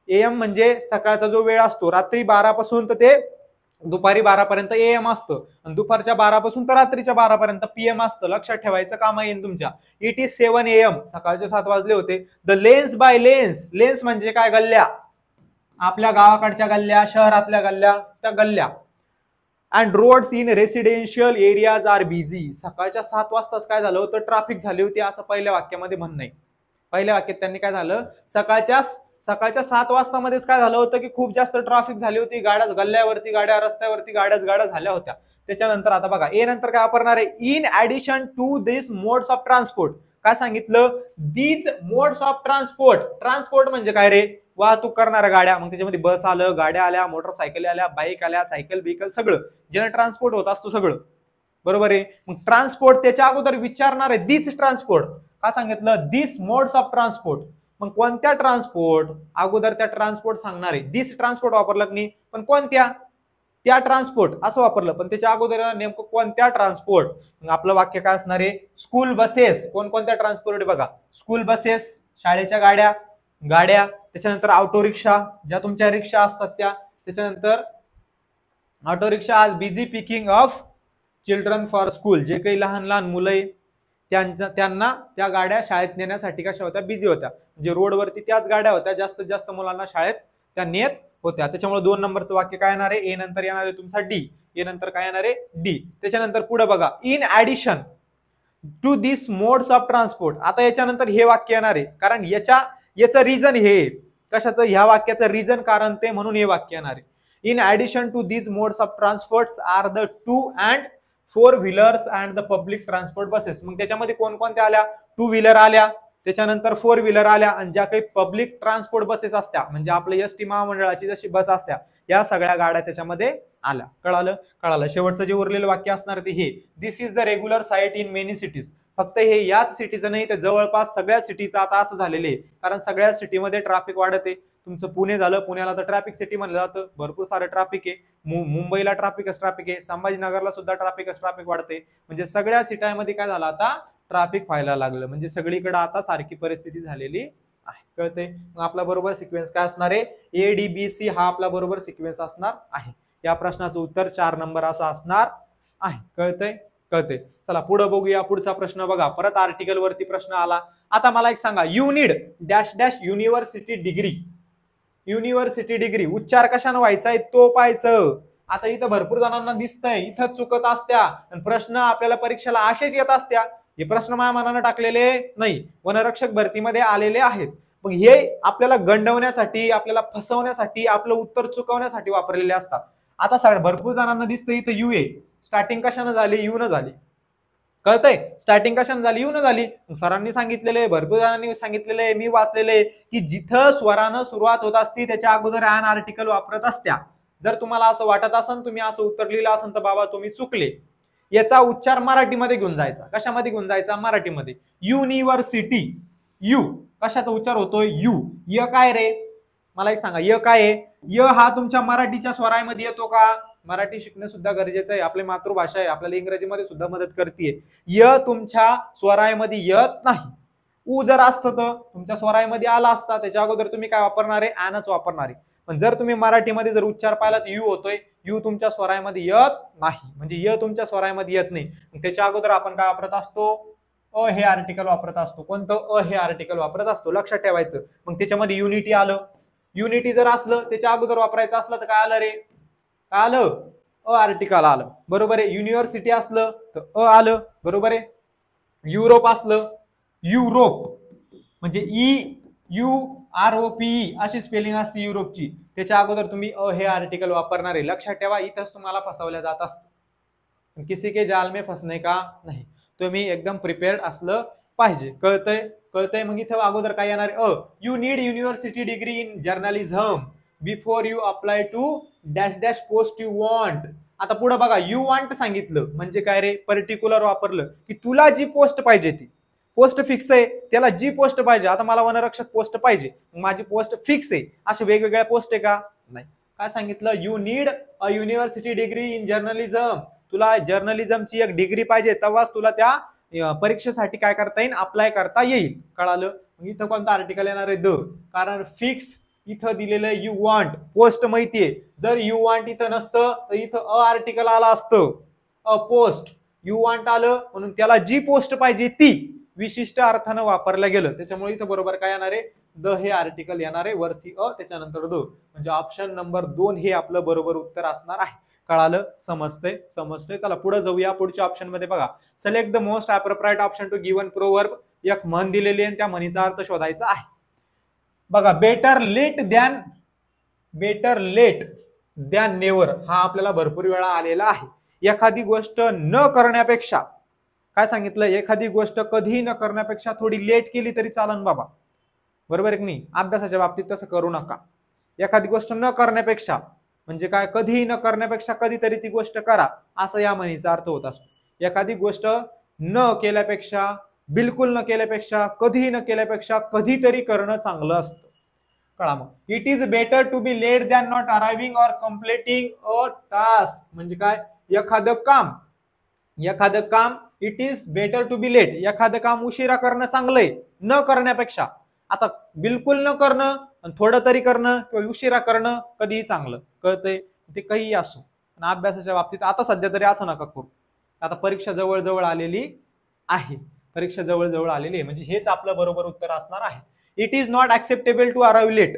एएम म्हणजे सकाळचा जो वेळ असतो, रात्री 12 पासून तर ते दुपारी 12 पर्यंत एएम असतं, आणि दुपारच्या 12 पासून तर रात्रीच्या 12 पर्यंत पीएम असतं. लक्षात ठेवायचं काम आहे तुमच्या. इट इज 7 AM, सकाळचे 7 वाजले होते. The lanes by lanes, lanes म्हणजे काय, गल्ल्या, आपल्या गावाकडच्या गल्ल्या, शहरातल्या गल्ल्या, त्या गल्ल्या. And roads in residential areas are busy, सकाळच्या 7 वाजताच काय झालं होतं, ट्रॅफिक झाली होती, असं पहिल्या वाक्यामध्ये म्हणणं आहे. पहिल्या वाक्यात त्यांनी काय झालं, सकाळच्या 7 वाजतामध्येच काय झालं होतं की खूप जास्त ट्रॅफिक झाली होती, गाड्या गल्ल्यावरती गाड्या, रस्त्यावरती गाड्या झाल्या होत्या. त्याच्यानंतर आता बघा ए नंतर काय वापरणार आहे, in addition to this modes of transport. काय सांगितलं, these modes of transport. Transport म्हणजे काय रे, वाहतूक करणाऱ्या गाड्या. मग त्याच्यामध्ये बस आलं, गाड्या आल्या, मोटरसायकल आल्या, बाईक आल्या, सायकल बिकल, सगळं ज्याने ट्रान्सपोर्ट होत असतो सगळं, बरोबर आहे. मग ट्रान्सपोर्ट त्याच्या अगोदर विचारणार आहे, दिस ट्रान्सपोर्ट. काय सांगितलं, दिस मोड्स ऑफ ट्रान्सपोर्ट. मग कोणत्या ट्रान्सपोर्ट, अगोदर त्या ट्रान्सपोर्ट सांगणार आहे. दिस ट्रान्सपोर्ट वापरलं की नाही, पण कोणत्या, त्या ट्रान्सपोर्ट असं वापरलं, पण त्याच्या अगोदर नेमकं कोणत्या ट्रान्सपोर्ट. मग आपलं वाक्य काय असणार आहे, स्कूल बसेस. कोणकोणत्या ट्रान्सपोर्ट बघा, स्कूल बसेस, शाळेच्या गाड्या, त्याच्यानंतर ऑटो रिक्षा, ज्या तुमच्या रिक्षा असतात त्या. त्याच्यानंतर ऑटो रिक्षा आज busy picking of children for school, जे काही लहान लहान मुलं आहे त्यांना त्या गाड्या शाळेत नेण्यासाठी कशा होत्या, बिझी होत्या. म्हणजे रोडवरती त्याच गाड्या होत्या, जास्तीत जास्त मुलांना शाळेत त्या नेत होत्या. त्याच्यामुळे 2 नंबरचं वाक्य काय येणार आहे, ए नंतर येणार आहे तुमचा डी. ए नंतर काय येणार आहे, डी. त्याच्यानंतर पुढे बघा, in addition to this modes of transport. आता याच्यानंतर हे वाक्य येणार आहे, कारण याचं रिझन हे कशाचं, ह्या वाक्याचं रिझन कारण ते, म्हणून हे वाक्य येणार आहे. In addition to these modes of transports are the 2 and 4 wheelers and the public transport buses. मग त्याच्यामध्ये कोणकोणत्या आल्या? 2 व्हीलर आल्या, त्याच्यानंतर 4 व्हीलर आल्या, आणि ज्या काही पब्लिक ट्रान्सपोर्ट बसेस असत्या म्हणजे आपल्या एसटी महामंडळाची जशी बस असत्या या सगळ्या गाड्या त्याच्यामध्ये आल्या. कळालं. शेवटचं जे उरलेलं वाक्य असणार ते हे, this is the regular sight in many cities. फक्त हे याच सिटीचं नाही तर जवळपास सगळ्या सिटीचं आता असं झालेलं आहे, कारण सगळ्या सिटीमध्ये ट्रॅफिक वाढत आहे. तुमचं पुणे झालं, पुण्याला तर ट्रॅफिक सिटी म्हणलं जातं, भरपूर सारं ट्रॅफिक आहे. मुंबईला ट्रॅफिकच ट्रॅफिक आहे, संभाजीनगरला सुद्धा ट्रॅफिक वाढते. म्हणजे सगळ्या सिटीमध्ये काय झालं आता? ट्रॅफिक व्हायला लागलं. म्हणजे सगळीकडे आता सारखी परिस्थिती झालेली आहे. कळते? मग आपला बरोबर सिक्वेन्स काय असणार आहे? ADBC हा आपला बरोबर सिक्वेन्स असणार आहे. या प्रश्नाचं उत्तर 4 नंबर असं असणार आहे. कळते. चला पुढे बघूया. पुढचा प्रश्न बघा, परत आर्टिकल वरती प्रश्न आला. आता मला एक सांगा, you need dash dash university degree. उच्चार कशाने व्हायचा आहे तो पाहायचं. आता इथं भरपूर जणांना दिसतंय इथं चुकत असत्या, प्रश्न आपल्याला परीक्षेला असेच येत असत्या. हे प्रश्न माझ्या मनानं टाकलेले नाही, वनरक्षक भरतीमध्ये आलेले आहेत. मग हे आपल्याला गंडवण्यासाठी, आपल्याला फसवण्यासाठी, आपलं उत्तर चुकवण्यासाठी वापरलेले असतात. आता भरपूर जणांना दिसतं इथं यू आहे, स्टार्टिंग कशानं झाली? यू न झाली. कळतंय? स्टार्टिंग कशाने झाली? यू न झाली. सरांनी सांगितलेले, भरपूर जणांनी सांगितलेले, मी वाचलेले की जिथं स्वरानं सुरुवात होत असती त्याच्या अगोदर ॲन आर्टिकल वापरत असत्या. जर तुम्हाला असं वाटत असेल, तुम्ही असं उत्तर लिहिलं असेल तर बाबा तुम्ही चुकले. याचा उच्चार मराठीमध्ये घेऊन जायचा. कशामध्ये घेऊन जायचा? मराठीमध्ये. युनिव्हर्सिटी. यू कशाचा उच्चार होतोय? यू. य काय रे? मला एक सांगा, य काय आहे? य हा तुमच्या मराठीच्या स्वरामध्ये येतो का? मराठी शिकणं सुद्धा गरजेचं आहे, आपली मातृभाषा आहे, आपल्याला इंग्रजीमध्ये सुद्धा मदत करते. य तुमच्या स्वरामध्ये येत नाही. उ जर असतं तर तुमच्या स्वरामध्ये आला असता, त्याच्या अगोदर तुम्ही काय वापरणार आहे? ॲनच वापरणार आहे. पण जर तुम्ही मराठीमध्ये जर उच्चार पाहिला तर यू होतोय. यू तुमच्या स्वरामध्ये येत नाही, म्हणजे य तुमच्या स्वरामध्ये येत नाही. त्याच्या अगोदर आपण काय वापरत असतो? अ हे आर्टिकल वापरत असतो. कोणतं? अ हे आर्टिकल वापरत असतो. लक्षात ठेवायचं. मग त्याच्यामध्ये युनिटी आलं. युनिटी जर असलं त्याच्या अगोदर वापरायचं असलं तर काय आलं रे? काय आलं? अ आर्टिकल आलं. बरोबर आहे. युनिव्हर्सिटी असलं तर अ आलं. बरोबर आहे. युरोप असलं, युरोप म्हणजे EUROPE अशी स्पेलिंग असते युरोपची, त्याच्या अगोदर तुम्ही अ हे आर्टिकल वापरणार आहे. लक्षात ठेवा, इथंच तुम्हाला फसवल्या जात असतं. किसी के जाल में फसने का नाही. तुम्ही एकदम प्रिपेअर्ड असलं पाहिजे. कळतंय? मग इथं अगोदर काय येणार आहे? A. You need university degree in journalism before you apply to dash dash post you want. आता पुढे बघा, यू वॉन्ट सांगितलं म्हणजे काय रे? पर्टिक्युलर वापरलं की तुला जी पोस्ट पाहिजे ती पोस्ट फिक्स आहे, त्याला जी पोस्ट पाहिजे. आता मला वनरक्षक पोस्ट पाहिजे, माझी पोस्ट फिक्स आहे. अशा वेगवेगळ्या पोस्ट आहे का? नाही. काय सांगितलं? You need a university degree in journalism. तुला जर्नलिझमची एक डिग्री पाहिजे, तेव्हाच तुला त्या परीक्षेसाठी काय करता येईल? अप्लाय करता येईल. कळालं? इथं कोणतं आर्टिकल येणार आहे? द. कारण फिक्स इथं दिलेलं यू वॉन्ट, पोस्ट माहितीये. जर यू वॉन्ट इथं नसतं तर इथं अ आर्टिकल आलं असतं. अ पोस्ट. यू वॉन्ट आलं म्हणून त्याला जी पोस्ट पाहिजे ती विशिष्ट अर्थानं वापरलं गेलं. त्याच्यामुळे इथं बरोबर काय येणार आहे? द हे आर्टिकल येणार आहे. वरती अ, त्याच्यानंतर द. म्हणजे ऑप्शन नंबर 2 हे आपलं बरोबर उत्तर असणार आहे. कळालं? समजतंय. चला पुढे जाऊया. पुढच्या ऑप्शन मध्ये बघा, select the most appropriate option to given proverb. एक म्हण दिलेली आहे, त्या म्हणीचा अर्थ शोधायचा आहे. बघा, बेटर लेट दॅन नेव्हर हा आपल्याला भरपूर वेळा आलेला आहे. एखादी गोष्ट न करण्यापेक्षा, काय सांगितलं? एखादी गोष्ट कधीही न करण्यापेक्षा थोडी लेट केली तरी चालन बाबा. बरोबर आहे की नाही? अभ्यासाच्या बाबतीत तसं करू नका. एखादी गोष्ट न करण्यापेक्षा म्हणजे काय? कधीही न करण्यापेक्षा कधीतरी ती गोष्ट करा, असं या म्हणीचा अर्थ होत असतो. एखादी गोष्ट न केल्यापेक्षा, बिलकुल न केल्यापेक्षा, कधीही न केल्यापेक्षा कधीतरी करणं चांगलं असतं. कळा मग. It is better to be late than not arriving or completing a task. म्हणजे काय? एखादं काम it is better to be late. एखादं काम उशिरा करणं चांगलंय न करण्यापेक्षा. आता बिलकुल न करणं, थोडं तरी करणं किंवा उशिरा करणं कधीही चांगलं. कळतंय? ते काही असो. पण अभ्यासाच्या बाबतीत आता सध्या तरी असं नका करू. आता परीक्षा जवळ आलेली आहे. म्हणजे हेच आपलं बरोबर उत्तर असणार आहे. It is not acceptable to arrive late.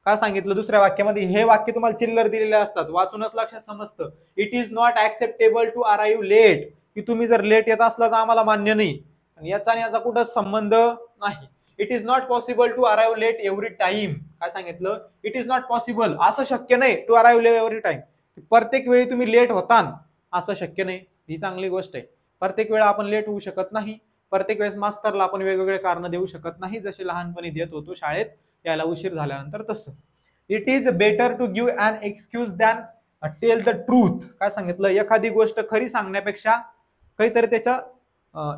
काय सांगितलं दुसऱ्या वाक्यामध्ये? हे वाक्य तुम्हाला चिल्लर दिलेले असतात, वाचूनच लक्षात समजतं. It is not acceptable to arrive late, की तुम्ही जर लेट येत असला तर आम्हाला मान्य नाही. याचा आणि याचा कुठंच संबंध नाही. It is not possible to arrive late every time. काय सांगितलं? इट इज नॉट पॉसिबल, असं शक्य नाही, to arrive late every time, प्रत्येक वेळी तुम्ही लेट होता असं शक्य नाही. ही चांगली गोष्ट आहे. प्रत्येक वेळा आपण लेट होऊ शकत नाही. प्रत्येक वेळेस मास्तरला आपण वेगवेगळे कारण देऊ शकत नाही, जसे लहानपणी देत होतो शाळेत यायला उशीर झाल्यानंतर तसं. It is better to give an excuse than tell the truth. काय सांगितलं? एखादी गोष्ट खरी सांगण्यापेक्षा काहीतरी त्याचा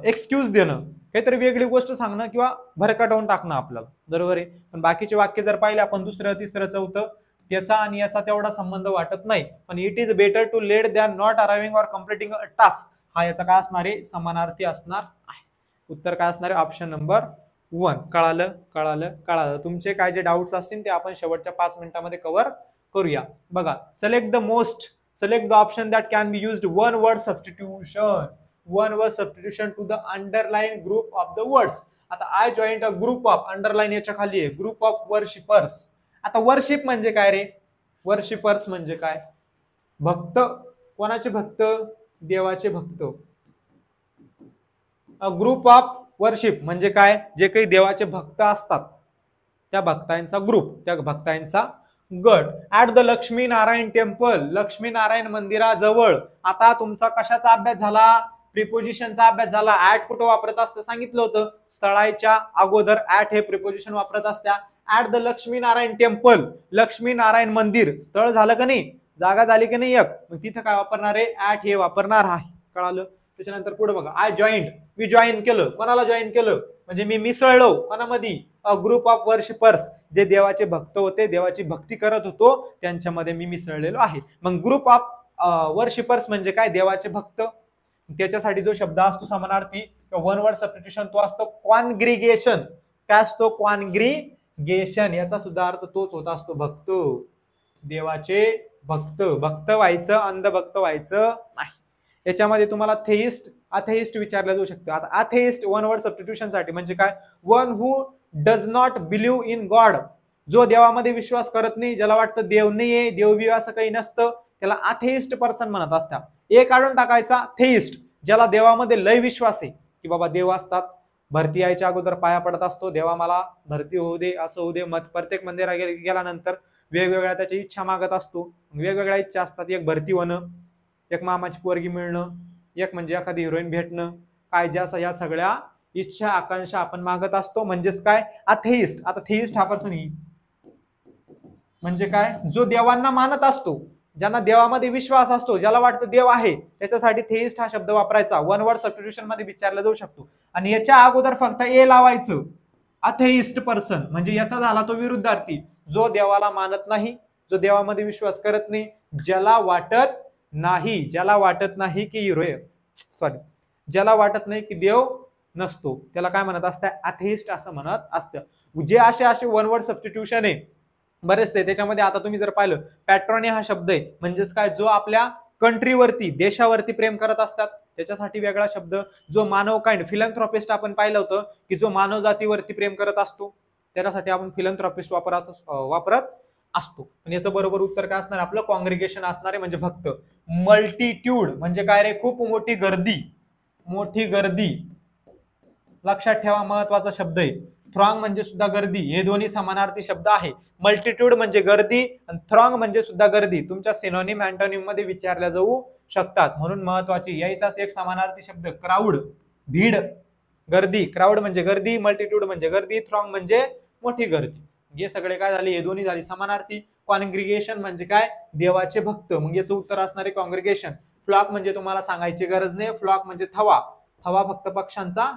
एक्सक्यूज देणं, काहीतरी वेगळी गोष्ट सांगणं किंवा भरकटवून टाकणं आपल्याला, बरोबर आहे. पण बाकीचे वाक्य जर पाहिले आपण दुसरं तिसरं चौथं, त्याचा आणि याचा तेवढा संबंध वाटत नाही. पण it is better to late than not arriving or completing a task, हा याचा काय असणार आहे? समानार्थी असणार आहे. उत्तर काय असणार आहे? Option number 1. कळालं कळालं कळालं. तुमचे काय जे डाऊट्स असतील ते आपण शेवटच्या 5 मिनिटांमध्ये कव्हर करूया. बघा, select the option that can be used one word substitution to the underline group of the words. आता I joint a group of, underline याच्या खाली आहे, ग्रुप ऑफ वर्शिपर्स. आता वर्शिप म्हणजे काय रे? वर्शिपर्स म्हणजे काय? भक्त. कोणाचे भक्त? देवाचे भक्त. अ ग्रुप ऑफ वर्शिप म्हणजे काय? जे काही देवाचे भक्त असतात त्या भक्तांचा ग्रुप, त्या भक्तांचा गट. At the Lakshmi Narayan temple, Lakshmi Narayan मंदिराजवळ. आता तुमचा कशाचा अभ्यास झाला? प्रिपोजिशनचा अभ्यास झाला. ऍट कुठं वापरत असतं सांगितलं होतं, स्थळाच्या अगोदर ऍट हे प्रिपोजिशन वापरत असत्या. At the Lakshmi Narayan temple, Lakshmi Narayan मंदिर. स्थळ झालं का नाही? जागा झाली की नाही एक? मग तिथं काय वापरणार आहे? ऍट हे वापरणार आहे. कळालं? त्याच्यानंतर पुढे बघा, आय जॉईंट, मी जॉईन केलं. कोणाला जॉईन केलं? म्हणजे मी मिसळलो कोणामध्ये? अ ग्रुप ऑफ वर्शिपर्स, जे देवाचे भक्त होते, देवाची भक्ती करत होतो, त्यांच्यामध्ये मी मिसळलेलो आहे. मग ग्रुप ऑफ वर्शिपर्स म्हणजे काय? देवाचे भक्त. त्याच्यासाठी जो शब्द असतो समानार्थी वन वर्ड सबस्टिट्यूशन, तो असतो कॉन्ग्रिगेशन. काय असतो? कॉन्ग्रिगेशन. याचा सुद्धा अर्थ तोच होत असतो, भक्त. देवाचे भक्त. भक्त व्हायचं, अंधभक्त व्हायचं नाही. याच्यामध्ये तुम्हाला थेइस्ट, अथेइस्ट विचारलं जाऊ शकतं. आता अथेइस्ट वन वर्ड सबस्टिट्यूशन साठी म्हणजे काय? One who does not believe in God, जो देवामध्ये विश्वास करत नाही, ज्याला वाटतं देव नाहीये, देवबी असं काही नसतं, त्याला अथेइस्ट पर्सन म्हणत असतात. एक काढून टाकायचा थेइस्ट, ज्याला देवामध्ये लय विश्वास आहे की बाबा देव असतात. भरती यायच्या अगोदर पाया पडत असतो, देवा मला भरती होऊ दे, असं होऊ दे. मग प्रत्येक मंदिरात गेल्यानंतर वेगवेगळ्या त्याची इच्छा मागत असतो. वेगवेगळ्या इच्छा असतात. एक भरती होणं, एक मामाची पोरगी मिळणं, एक म्हणजे एखादी हिरोईन भेटणं, काय जे असं, या सगळ्या इच्छा आकांक्षा आपण मागत असतो. म्हणजेच काय? अथेइस्ट. आता थेइस्ट हा पर्सन ही म्हणजे काय? जो देवांना मानत असतो, ज्यांना देवामध्ये विश्वास असतो, ज्याला वाटतं देव आहे, त्याच्यासाठी थेइस्ट हा शब्द वापरायचा. वन वर्ड सबस्टिट्यूशन मध्ये विचारला जाऊ शकतो. आणि याच्या अगोदर फक्त ए लावायचं. अथेइस्ट पर्सन म्हणजे याचा झाला तो विरुद्धार्थी, जो देवाला मानत नाही, जो देवामध्ये विश्वास करत नाही, ज्याला वाटत नाही की ज्याला वाटत नाही की देव नसतो, त्याला काय म्हणत असतं? अथेइस्ट असं म्हणत असतं. जे असे वन वर्ड सबस्टिट्यूशन आहे बरेचसे. त्याच्यामध्ये आता तुम्ही जर पाहिलं, पॅट्रॉनी हा शब्द आहे, म्हणजेच काय? जो आपल्या कंट्रीवरती, देशावरती प्रेम करत असतात, त्याच्यासाठी वेगळा शब्द. जो मानव काइंड, फिलॅन्थ्रॉपिस्ट आपण पाहिलं होतं की जो मानव जातीवरती प्रेम करत असतो, त्याच्यासाठी आपण फिलॅन्थ्रॉपिस्ट वापरत असतो. आणि याचं बरोबर उत्तर काय असणार? आपलं कॉंग्रिगेशन असणार आहे, म्हणजे भक्त. मल्टिट्यूड म्हणजे काय रे? खूप मोठी गर्दी. लक्षात ठेवा, महत्वाचा शब्द आहे. थ्रॉंग म्हणजे सुद्धा गर्दी. हे दोन्ही समानार्थी शब्द आहे. मल्टिट्यूड म्हणजे गर्दी आणि थ्रॉंग म्हणजे सुद्धा गर्दी. तुमच्या सिनोनिम अँटोनिम मध्ये विचारल्या जाऊ शकतात, म्हणून महत्वाची. यायचाच एक समानार्थी शब्द क्राऊड, भीड, गर्दी. क्राऊड म्हणजे गर्दी, मल्टिट्यूड म्हणजे गर्दी, थ्रॉंग म्हणजे मोठी गर्दी. हे सगळे काय झाले? हे दोन्ही झाले समानार्थी. कॉन्ग्रिगेशन म्हणजे काय? देवाचे भक्त. मग याचं उत्तर असणार आहे कॉंग्रिगेशन. फ्लॉक म्हणजे तुम्हाला सांगायची गरज नाही. फ्लॉक म्हणजे थवा. थवा फक्त पक्ष्यांचा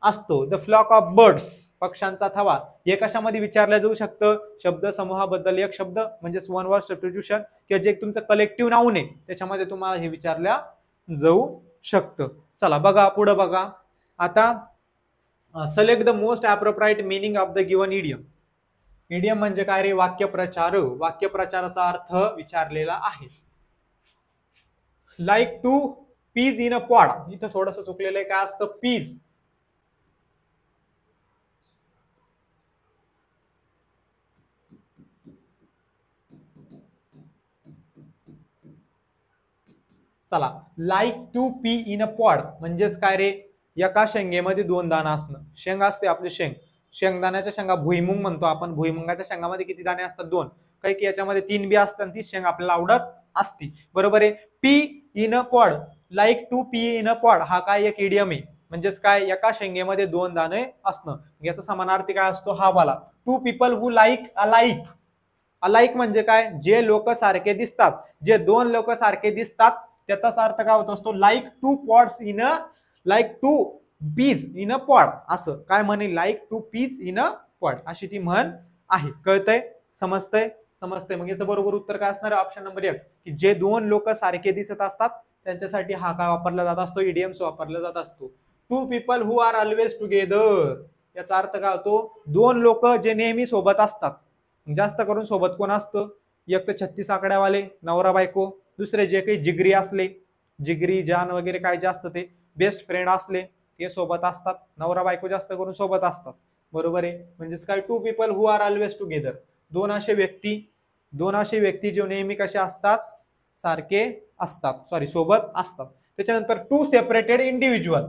असतो. द फ्लॉक ऑफ बर्ड्स, पक्ष्यांचा थवा. हे कशामध्ये विचारलं जाऊ शकतं? शब्द समूहाबद्दल एक शब्द म्हणजे वन वर्ड सबस्टिट्यूशन, किंवा जे तुमचं कलेक्टिव्ह नाउन आहे त्याच्यामध्ये तुम्हाला हे विचारल्या जाऊ शकतं. चला बघा, पुढे बघा. आता select the most appropriate meaning of the given idiom. Idiom म्हणजे काय रे? वाक्यप्रचार. वाक्यप्रचाराचा अर्थ विचारलेला आहे. Like two peas in a pod. इथं थोडंसं चुकलेलं आहे. काय असतं? पीज. चला, like two pea in a pod म्हणजेच काय रे? एका शेंगेमध्ये दोन दाणा असणं. शेंग असते आपली, शेंगदाण्याच्या शेंगा भुईमुंग म्हणतो आपण. भुईमुंगाच्या शेंगामध्ये किती दाणे असतात? 2. काही की याच्यामध्ये 3 बी असतात, ती शेंग आपल्याला आवडत असती. बरोबर आहे. Pea in a pod, like two pea in a pod, हा काय एक इडियम आहे. म्हणजेच काय, एका शेंगेमध्ये 2 दाणे असणं. याचा समानार्थी काय असतो? हा वाला. Two people who like alike. Alike म्हणजे काय? जे लोक सारखे दिसतात, जे 2 लोक सारखे दिसतात, त्याचाच अर्थ काय होत असतो? Like two pods in a, like two bees in a pod, असं काय म्हणे? Like two peas in a pod, अशी ती म्हण आहे. कळतंय? समजतंय? समजतंय. मग याचं बरोबर उत्तर काय असणार आहे? ऑप्शन नंबर 1, की जे 2 लोक सारखे दिसत असतात त्यांच्यासाठी हा काय वापरला जात असतो? इडियम्स वापरला जात असतो. Two people who are always together, याचा अर्थ काय होतो? 2 लोक जे नेहमी सोबत असतात. जास्त करून सोबत कोण असतं? एक तर 36 आकड्यावाले नवरा बायको, दुसरे जे काही जिगरी असले, जिगरी जान वगैरे काय जे असतं ते बेस्ट फ्रेंड असले ते सोबत असतात. नवरा बायको जास्त करून सोबत असतात. बरोबर आहे. म्हणजेच काय? Two people who are always together, 2 असे व्यक्ती जे नेहमी कसे असतात? सारखे असतात, सॉरी सोबत असतात. त्याच्यानंतर टू सेपरेटेड इंडिव्हिज्युअल,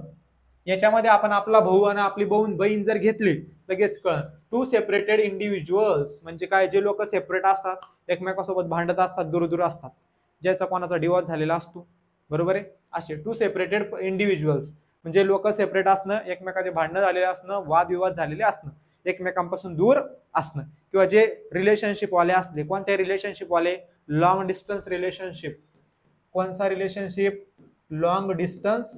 याच्यामध्ये आपण आपला भाऊ आणि आपली बहीण जर घेतली लगेच कळ. टू सेपरेटेड इंडिव्हिज्युअल्स म्हणजे काय? जे लोक सेपरेट असतात, एकमेकांसोबत भांडत असतात, दूर असतात, ज्याचा कोणाचा डिवोर्स झालेला असतो. बरोबर आहे. असे टू सेपरेटेड इंडिव्हिज्युअल्स म्हणजे लोक सेपरेट असणं, एकमेकांचे भांडणं झालेले असणं, वादविवाद झालेले असणं, एकमेकांपासून दूर असणं. किंवा जे रिलेशनशिप वाले असले, कोणत्या रिलेशनशिप वाले? Long distance relationship. कोणता रिलेशनशिप? लॉंग डिस्टन्स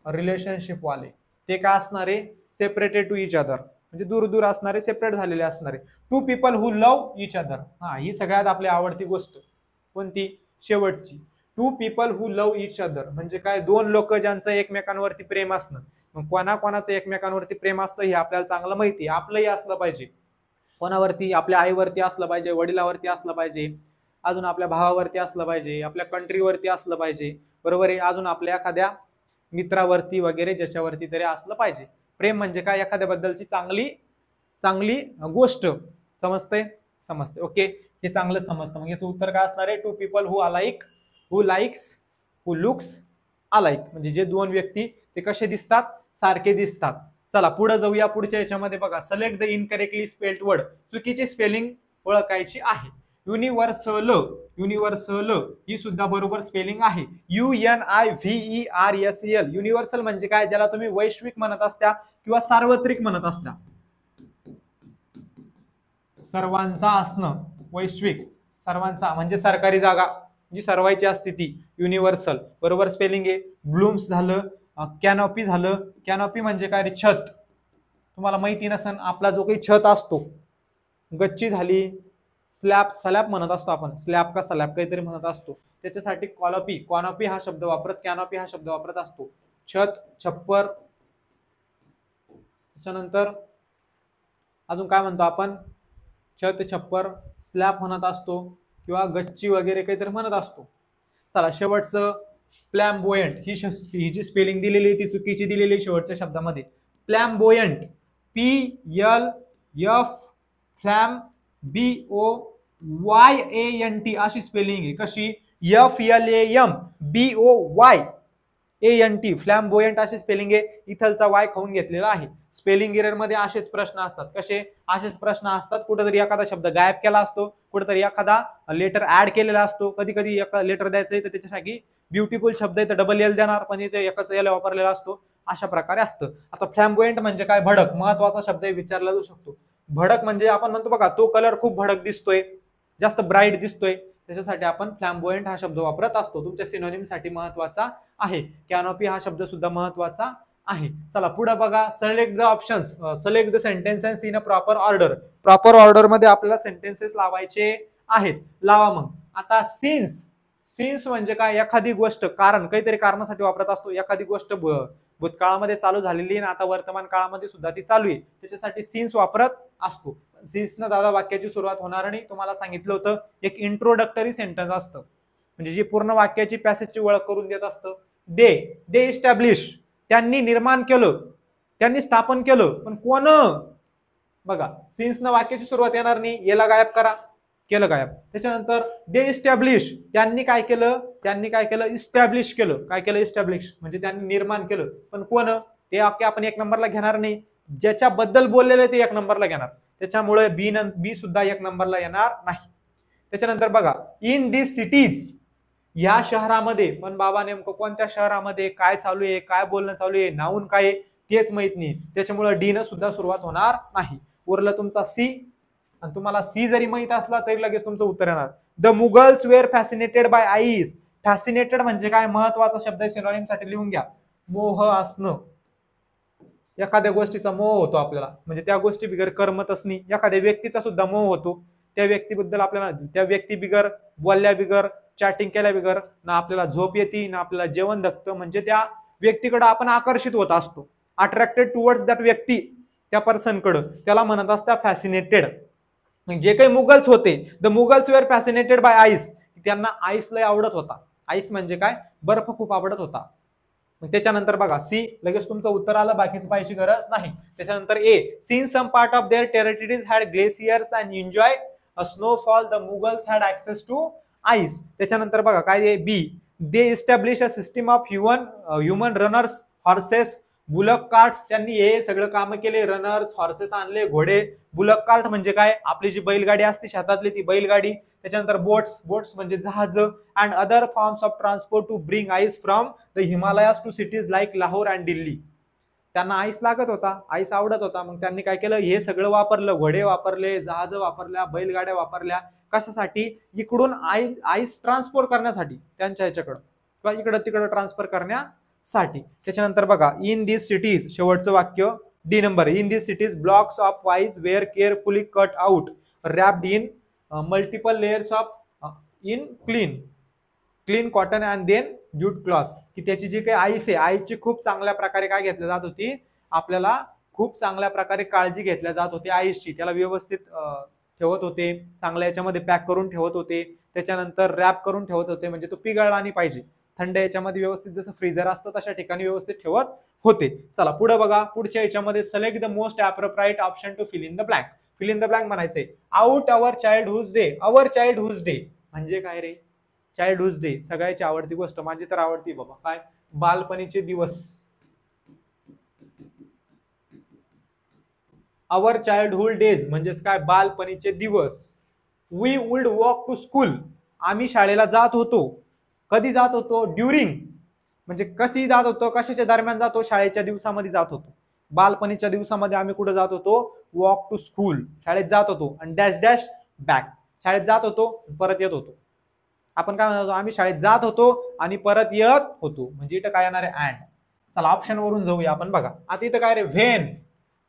रिलेशनशिप वाले. ते काय असणारे? सेपरेटेड टू इच अदर, म्हणजे दूर असणारे, सेपरेट झालेले असणारे. Two people who love each other, हा ही सगळ्यात आपली आवडती गोष्ट. कोणती? शेवटची. Two people who love each other म्हणजे काय? 2 लोक ज्यांचं एकमेकांवरती प्रेम असणं. मग कोणाकोणाचं एकमेकांवरती प्रेम असतं हे आपल्याला चांगलं माहिती आहे. आपलंही असलं पाहिजे. कोणावरती? आपल्या आईवरती असलं पाहिजे, वडिलावरती असलं पाहिजे, अजून आपल्या भावावरती असलं पाहिजे, आपल्या कंट्रीवरती असलं पाहिजे. बरोबर आहे. अजून आपल्या एखाद्या मित्रावरती वगैरे ज्याच्यावरती तरी असलं पाहिजे. प्रेम म्हणजे काय? एखाद्याबद्दलची चांगली गोष्ट. समजते? ओके, हे चांगलं समजतं. मग याचं उत्तर काय असणार आहे? Two people who alike, who likes, who looks alike, म्हणजे जे 2 व्यक्ती ते कसे दिसतात? सारखे दिसतात. चला पुढे जाऊया. पुढच्या याच्यामध्ये बघा, select the incorrectly spelled word, चुकीची स्पेलिंग ओळखायची आहे. युनिव्हर्सल ही सुद्धा बरोबर स्पेलिंग आहे. UNIVERSAL. युनिव्हर्सल म्हणजे काय? ज्याला तुम्ही वैश्विक म्हणत असता किंवा सार्वत्रिक म्हणत असता. सर्वांचा असणं, वैश्विक, सर्वांचा म्हणजे सरकारी जागा जी सर्वांची असते ती युनिव्हर्सल. बरोबर स्पेलिंग आहे. ब्लूम्स झालं, कॅनॉपी झालं. कॅनॉपी म्हणजे काय रे? छत. तुम्हाला माहिती नसेल, आपला जो काही छत असतो, गच्ची झाली, स्लॅब म्हणत असतो आपण, स्लॅब का स्लॅब काहीतरी म्हणत असतो, त्याच्यासाठी कॉनॉपी हा शब्द वापरत, कॅनॉपी हा शब्द वापरत असतो. छत, छप्पर. त्याच्यानंतर अजून काय म्हणतो आपण? छत, छप्पर, स्लॅब म्हणत असतो किंवा गच्ची वगैरे काहीतरी म्हणत असतो. चला शेवटचं फ्लॅम्बोयंट, ही जी स्पेलिंग दिलेली ती चुकीची दिलेली शेवटच्या शब्दामध्ये. फ्लॅम्बोयंट, PLF फ्लॅम BOYANT अशी स्पेलिंग आहे. कशी? FLAMBOYANT, फ्लॅम्बोयंट अशी स्पेलिंग आहे. इथलचा वाय खाऊन घेतलेला आहे. स्पेलिंग एरर मध्ये असेच प्रश्न असतात. कसे? असेच प्रश्न असतात. कुठेतरी एखादा शब्द गायब केला असतो, कुठेतरी एखादा लेटर ऍड केलेला असतो. कधी कधी एक लेटर द्यायचं तर त्याच्यासाठी ब्युटिफुल शब्द आहे तर डबल एल देणार, पण इथे एकच एल वापरलेला असतो. अशा प्रकारे असतं. आता फ्लॅम्बोयंट म्हणजे काय? भडक. महत्वाचा शब्द विचारला जाऊ शकतो. भडक म्हणजे आपण म्हणतो बघा, तो कलर खूप भडक दिसतोय, जास्त ब्राईट दिसतोय, त्याच्यासाठी आपण फ्लॅम्बोयंट हा शब्द वापरत असतो. तुमच्या सिनोनिम साठी महत्वाचा आहे. कॅनॉपी हा शब्द सुद्धा महत्वाचा आहे. चला पुढे बघा. Select the options, select the sentences in a proper order. Proper order मध्ये आपल्याला सेंटेन्सेस लावायचे आहेत. लावा मग. आता सिन्स म्हणजे काय? एखादी गोष्ट, कारण, काहीतरी कारणासाठी वापरत असतो. एखादी गोष्ट भूतकाळामध्ये चालू झालेली आणि आता वर्तमान काळामध्ये सुद्धा ती चालू आहे, त्याच्यासाठी सिन्स वापरत असतो. सिन्सनं दादा वाक्याची सुरुवात होणार नाही. तुम्हाला सांगितलं होतं एक इंट्रोडक्टरी सेंटेन्स असतं, म्हणजे जी पूर्ण वाक्याची पॅसेजची ओळख करून देत असतं. दे इस्टॅब्लिश, त्यांनी निर्माण केलं, त्यांनी स्थापन केलं. पण कोण? बघा, सिन्सनं वाक्याची सुरुवात येणार नाही. याला गायब करा, केलं गायब. त्याच्यानंतर दे इस्टॅब्लिश, त्यांनी काय केलं? इस्टॅब्लिश केलं. काय केलं? इस्टॅब्लिश म्हणजे त्यांनी निर्माण केलं. पण कोण? ते आपण 1 नंबरला घेणार नाही. ज्याच्याबद्दल बोललेलं ते 1 नंबरला घेणार, त्याच्यामुळे बी सुद्धा 1 नंबरला येणार नाही. त्याच्यानंतर बघा, इन दिस सिटीज, या शहरामध्ये, पण बाबा नेमकं कोणत्या शहरामध्ये, काय चालू आहे, काय बोलणं चालू आहे, नाऊन काय आहे तेच माहित नाही, त्याच्यामुळे डी न सुद्धा सुरुवात होणार नाही. उरलं तुमचा सी, आणि तुम्हाला सी जरी माहित असला तरी लगेच तुमचं उत्तर येणार. The Mughals were fascinated by ice. Fascinated म्हणजे काय, महत्वाचा शब्द आहे, सिनोनिम साठी लिहून घ्या. मोह असणं, एखाद्या गोष्टीचा मोह होतो आपल्याला, म्हणजे त्या गोष्टी बिगर करमतच नाही. एखाद्या व्यक्तीचा सुद्धा मोह होतो, त्या व्यक्तीबद्दल आपल्याला, त्या व्यक्ती बिगर बोलल्या बिगर, चॅटिंग केल्या बिगर ना आपल्याला झोप येते, ना आपल्याला जेवण धकतं, म्हणजे त्या व्यक्तीकडे आपण आकर्षित होत असतो, अट्रॅक्टेड टुवर्ड्स दॅट व्यक्ती, त्या पर्सनकडे, त्याला म्हणत असतात फॅसिनेटेड. जे काही मुघल्स होते, the Mughals were fascinated by ice, त्यांना आईस लय आवडत होता. आईस म्हणजे काय, बर्फ खूप आवडत होता. त्याच्यानंतर बघा सी, लगेच तुमचं उत्तर आलं, बाकीच पाहायची गरज नाही. त्याच्यानंतर A, since some part of their territories had glaciers and enjoy a snowfall, the Mughals had access to ice. त्याच्यानंतर बघा काय आहे B, they establish a system of human runners, horses, bullock carts. त्यांनी हे सगळं काम केले, रनर्स, हॉर्सेस आणले, घोडे. बुलक कार्ट म्हणजे काय, आपली जी बैलगाडी असते शेतातली ती बैलगाडी. त्याच्यानंतर बोट्स म्हणजे जहाज, and other forms of transport to bring ice from the Himalayas to cities like Lahore and Delhi. त्यांना आईस लागत होता, आईस आवडत होता, मग त्यांनी काय केलं, हे सगळं वापरलं, घोडे वापरले, जहाज वापरल्या, बैलगाड्या वापरल्या. कशासाठी, इकडून आईस ट्रान्सपोर्ट करण्यासाठी, त्यांच्या ह्याच्याकडं किंवा इकडं तिकडं ट्रान्सफर करण्यासाठी. त्याच्यानंतर बघा, इन दिस सिटीज, शेवटचं वाक्य D number, in this cities blocks of ice were carefully cut out, wrapped in multiple layers of in clean cotton and then jute cloths. की त्याची जी काही आईस आहे, आईसची खूप चांगल्या प्रकारे काय घेतली जात होती, आपल्याला खूप चांगल्या प्रकारे काळजी घेतल्या जात होती आईसची. त्याला व्यवस्थित ठेवत होते, चांगल्या याच्यामध्ये पॅक करून ठेवत होते, त्याच्यानंतर रॅप करून ठेवत होते, म्हणजे तो पिघळला नाही पाहिजे. थंड याच्यामध्ये व्यवस्थित, जसं फ्रीजर असतं तशा ठिकाणी व्यवस्थित ठेवत होते. चला पुढे बघा, पुढच्या याच्यामध्ये select the most appropriate option to fill in the blank. Fill in the blank म्हणायचंय, out our childhood day. Our childhood day म्हणजे काय रे, चाइल्डहुड डे सगळ्याची आवडती गोष्ट, माझी तर आवडती बाबा, काय, बालपणीचे दिवस. आवर चाइल्डहुड डेज म्हणजे काय, बालपणीचे दिवस. We would walk to school, आम्ही शाळेला जात होतो. कधी जात होतो, ड्युरिंग म्हणजे कशी जात होतो, कशाच्या दरम्यान जातो, शाळेच्या दिवसामध्ये जात होतो. बालपणीच्या दिवसामध्ये आम्ही कुठे जात होतो, वॉक टू स्कूल, शाळेत जात होतो, आणि डॅश डॅश बॅक, शाळेत जात होतो परत येत होतो. आपण काय म्हणतो, आम्ही शाळेत जात होतो आणि परत येत होतो, म्हणजे इथं काय येणार आहे, अँड. चला ऑप्शन वरून जाऊया आपण. बघा आता इथं काय रे,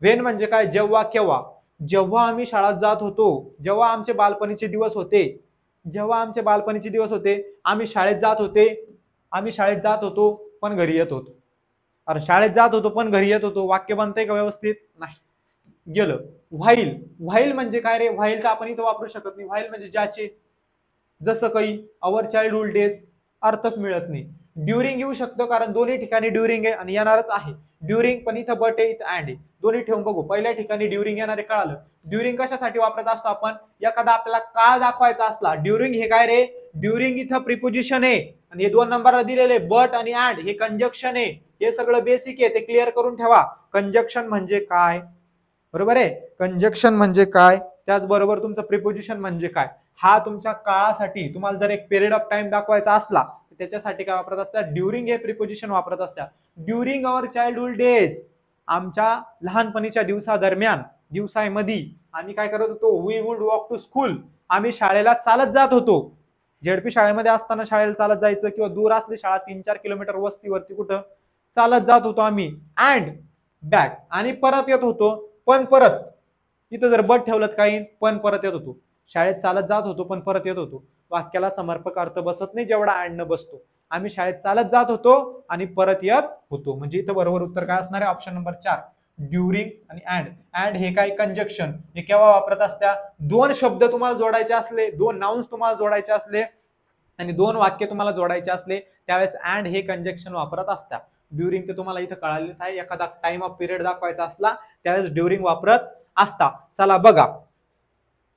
व्हेन म्हणजे काय, जेव्हा केव्हा. जेव्हा आम्ही शाळेत जात होतो, जेव्हा आमचे बालपणीचे दिवस होते, आम्ही शाळेत जात होते, आम्ही शाळेत जात होतो पण घरी येत होतो. अरे शाळेत जात होतो पण घरी येत होतो, वाक्य बनतंय का व्यवस्थित, नाही, गेलं. व्हाईल म्हणजे काय रे, व्हाईल तर आपण इथं वापरू शकत नाही. व्हाईल म्हणजे ज्याचे, जसं काही अवर चाइल्डहुड डेज, अर्थच मिळत नाही. ड्युरिंग येऊ शकतं, कारण दोन्ही ठिकाणी ड्युरिंग आहे आणि येणारच आहे. ड्युरिंग पण इथं बट आहे, इथं अँड आहे, दोन्ही ठेवून बघू. पहिल्या ठिकाणी ड्युरिंग येणारे कळालं. ड्युरिंग कशासाठी वापरत असतो आपण, एखादा आपल्याला काळ दाखवायचा असला. ड्युरिंग हे काय रे, ड्युरिंग इथं प्रिपोजिशन आहे, आणि हे 2 नंबरला दिलेले बट आणि अँड हे कंजक्शन आहे. हे सगळं बेसिक आहे, ते क्लिअर करून ठेवा. कंजक्शन म्हणजे काय, बरोबर आहे, कंजक्शन म्हणजे काय, त्याचबरोबर तुमचं प्रिपोजिशन म्हणजे काय. हा तुमच्या काळासाठी, तुम्हाला जर एक पिरियड ऑफ टाइम दाखवायचा असला तर त्याच्यासाठी काय वापरत असतात, ड्युरिंग हे प्रिपोजिशन वापरत असतात. ड्युरिंग अवर चाइल्डहुड डेज, आमच्या लहानपणीच्या दिवसादरम्यान, दिवसामध्ये आम्ही काय करत होतो, we would walk to school, आम्ही शाळेला चालत जात होतो. झेडपी शाळेमध्ये असताना शाळेला चालत जायचं, किंवा दूर असली शाळा 3-4 किलोमीटर वस्तीवरती कुठं चालत जात होतो आम्ही. अँड बॅक, आणि परत येत होतो, पण परत, इथं जर बट ठेवलं काही, पण परत येत होतो. शाळेत चालत जात होतो पण परत येत होतो. वाक्याला समर्पक अर्थ बसत नाही जेवढा अँड न बसतो. आम्ही शाळेत चालत जात होतो आणि परत येत होतो, म्हणजे इथं बरोबर उत्तर काय असणार आहे, ऑप्शन नंबर 4, ड्युरिंग आणि अँड हे काय, कंजक्शन. हे केव्हा वापरत असत्या, 2 शब्द तुम्हाला जोडायचे असले, 2 नाउन्स तुम्हाला जोडायचे असले, आणि 2 वाक्य तुम्हाला जोडायचे असले, त्यावेळेस अँड हे कंजक्शन वापरत असतात. ड्युरिंग ते तुम्हाला इथं कळालेच आहे, एखादा टाइम ऑफ पिरियड दाखवायचा असला त्यावेळेस ड्युरिंग वापरत असता. चला बघा,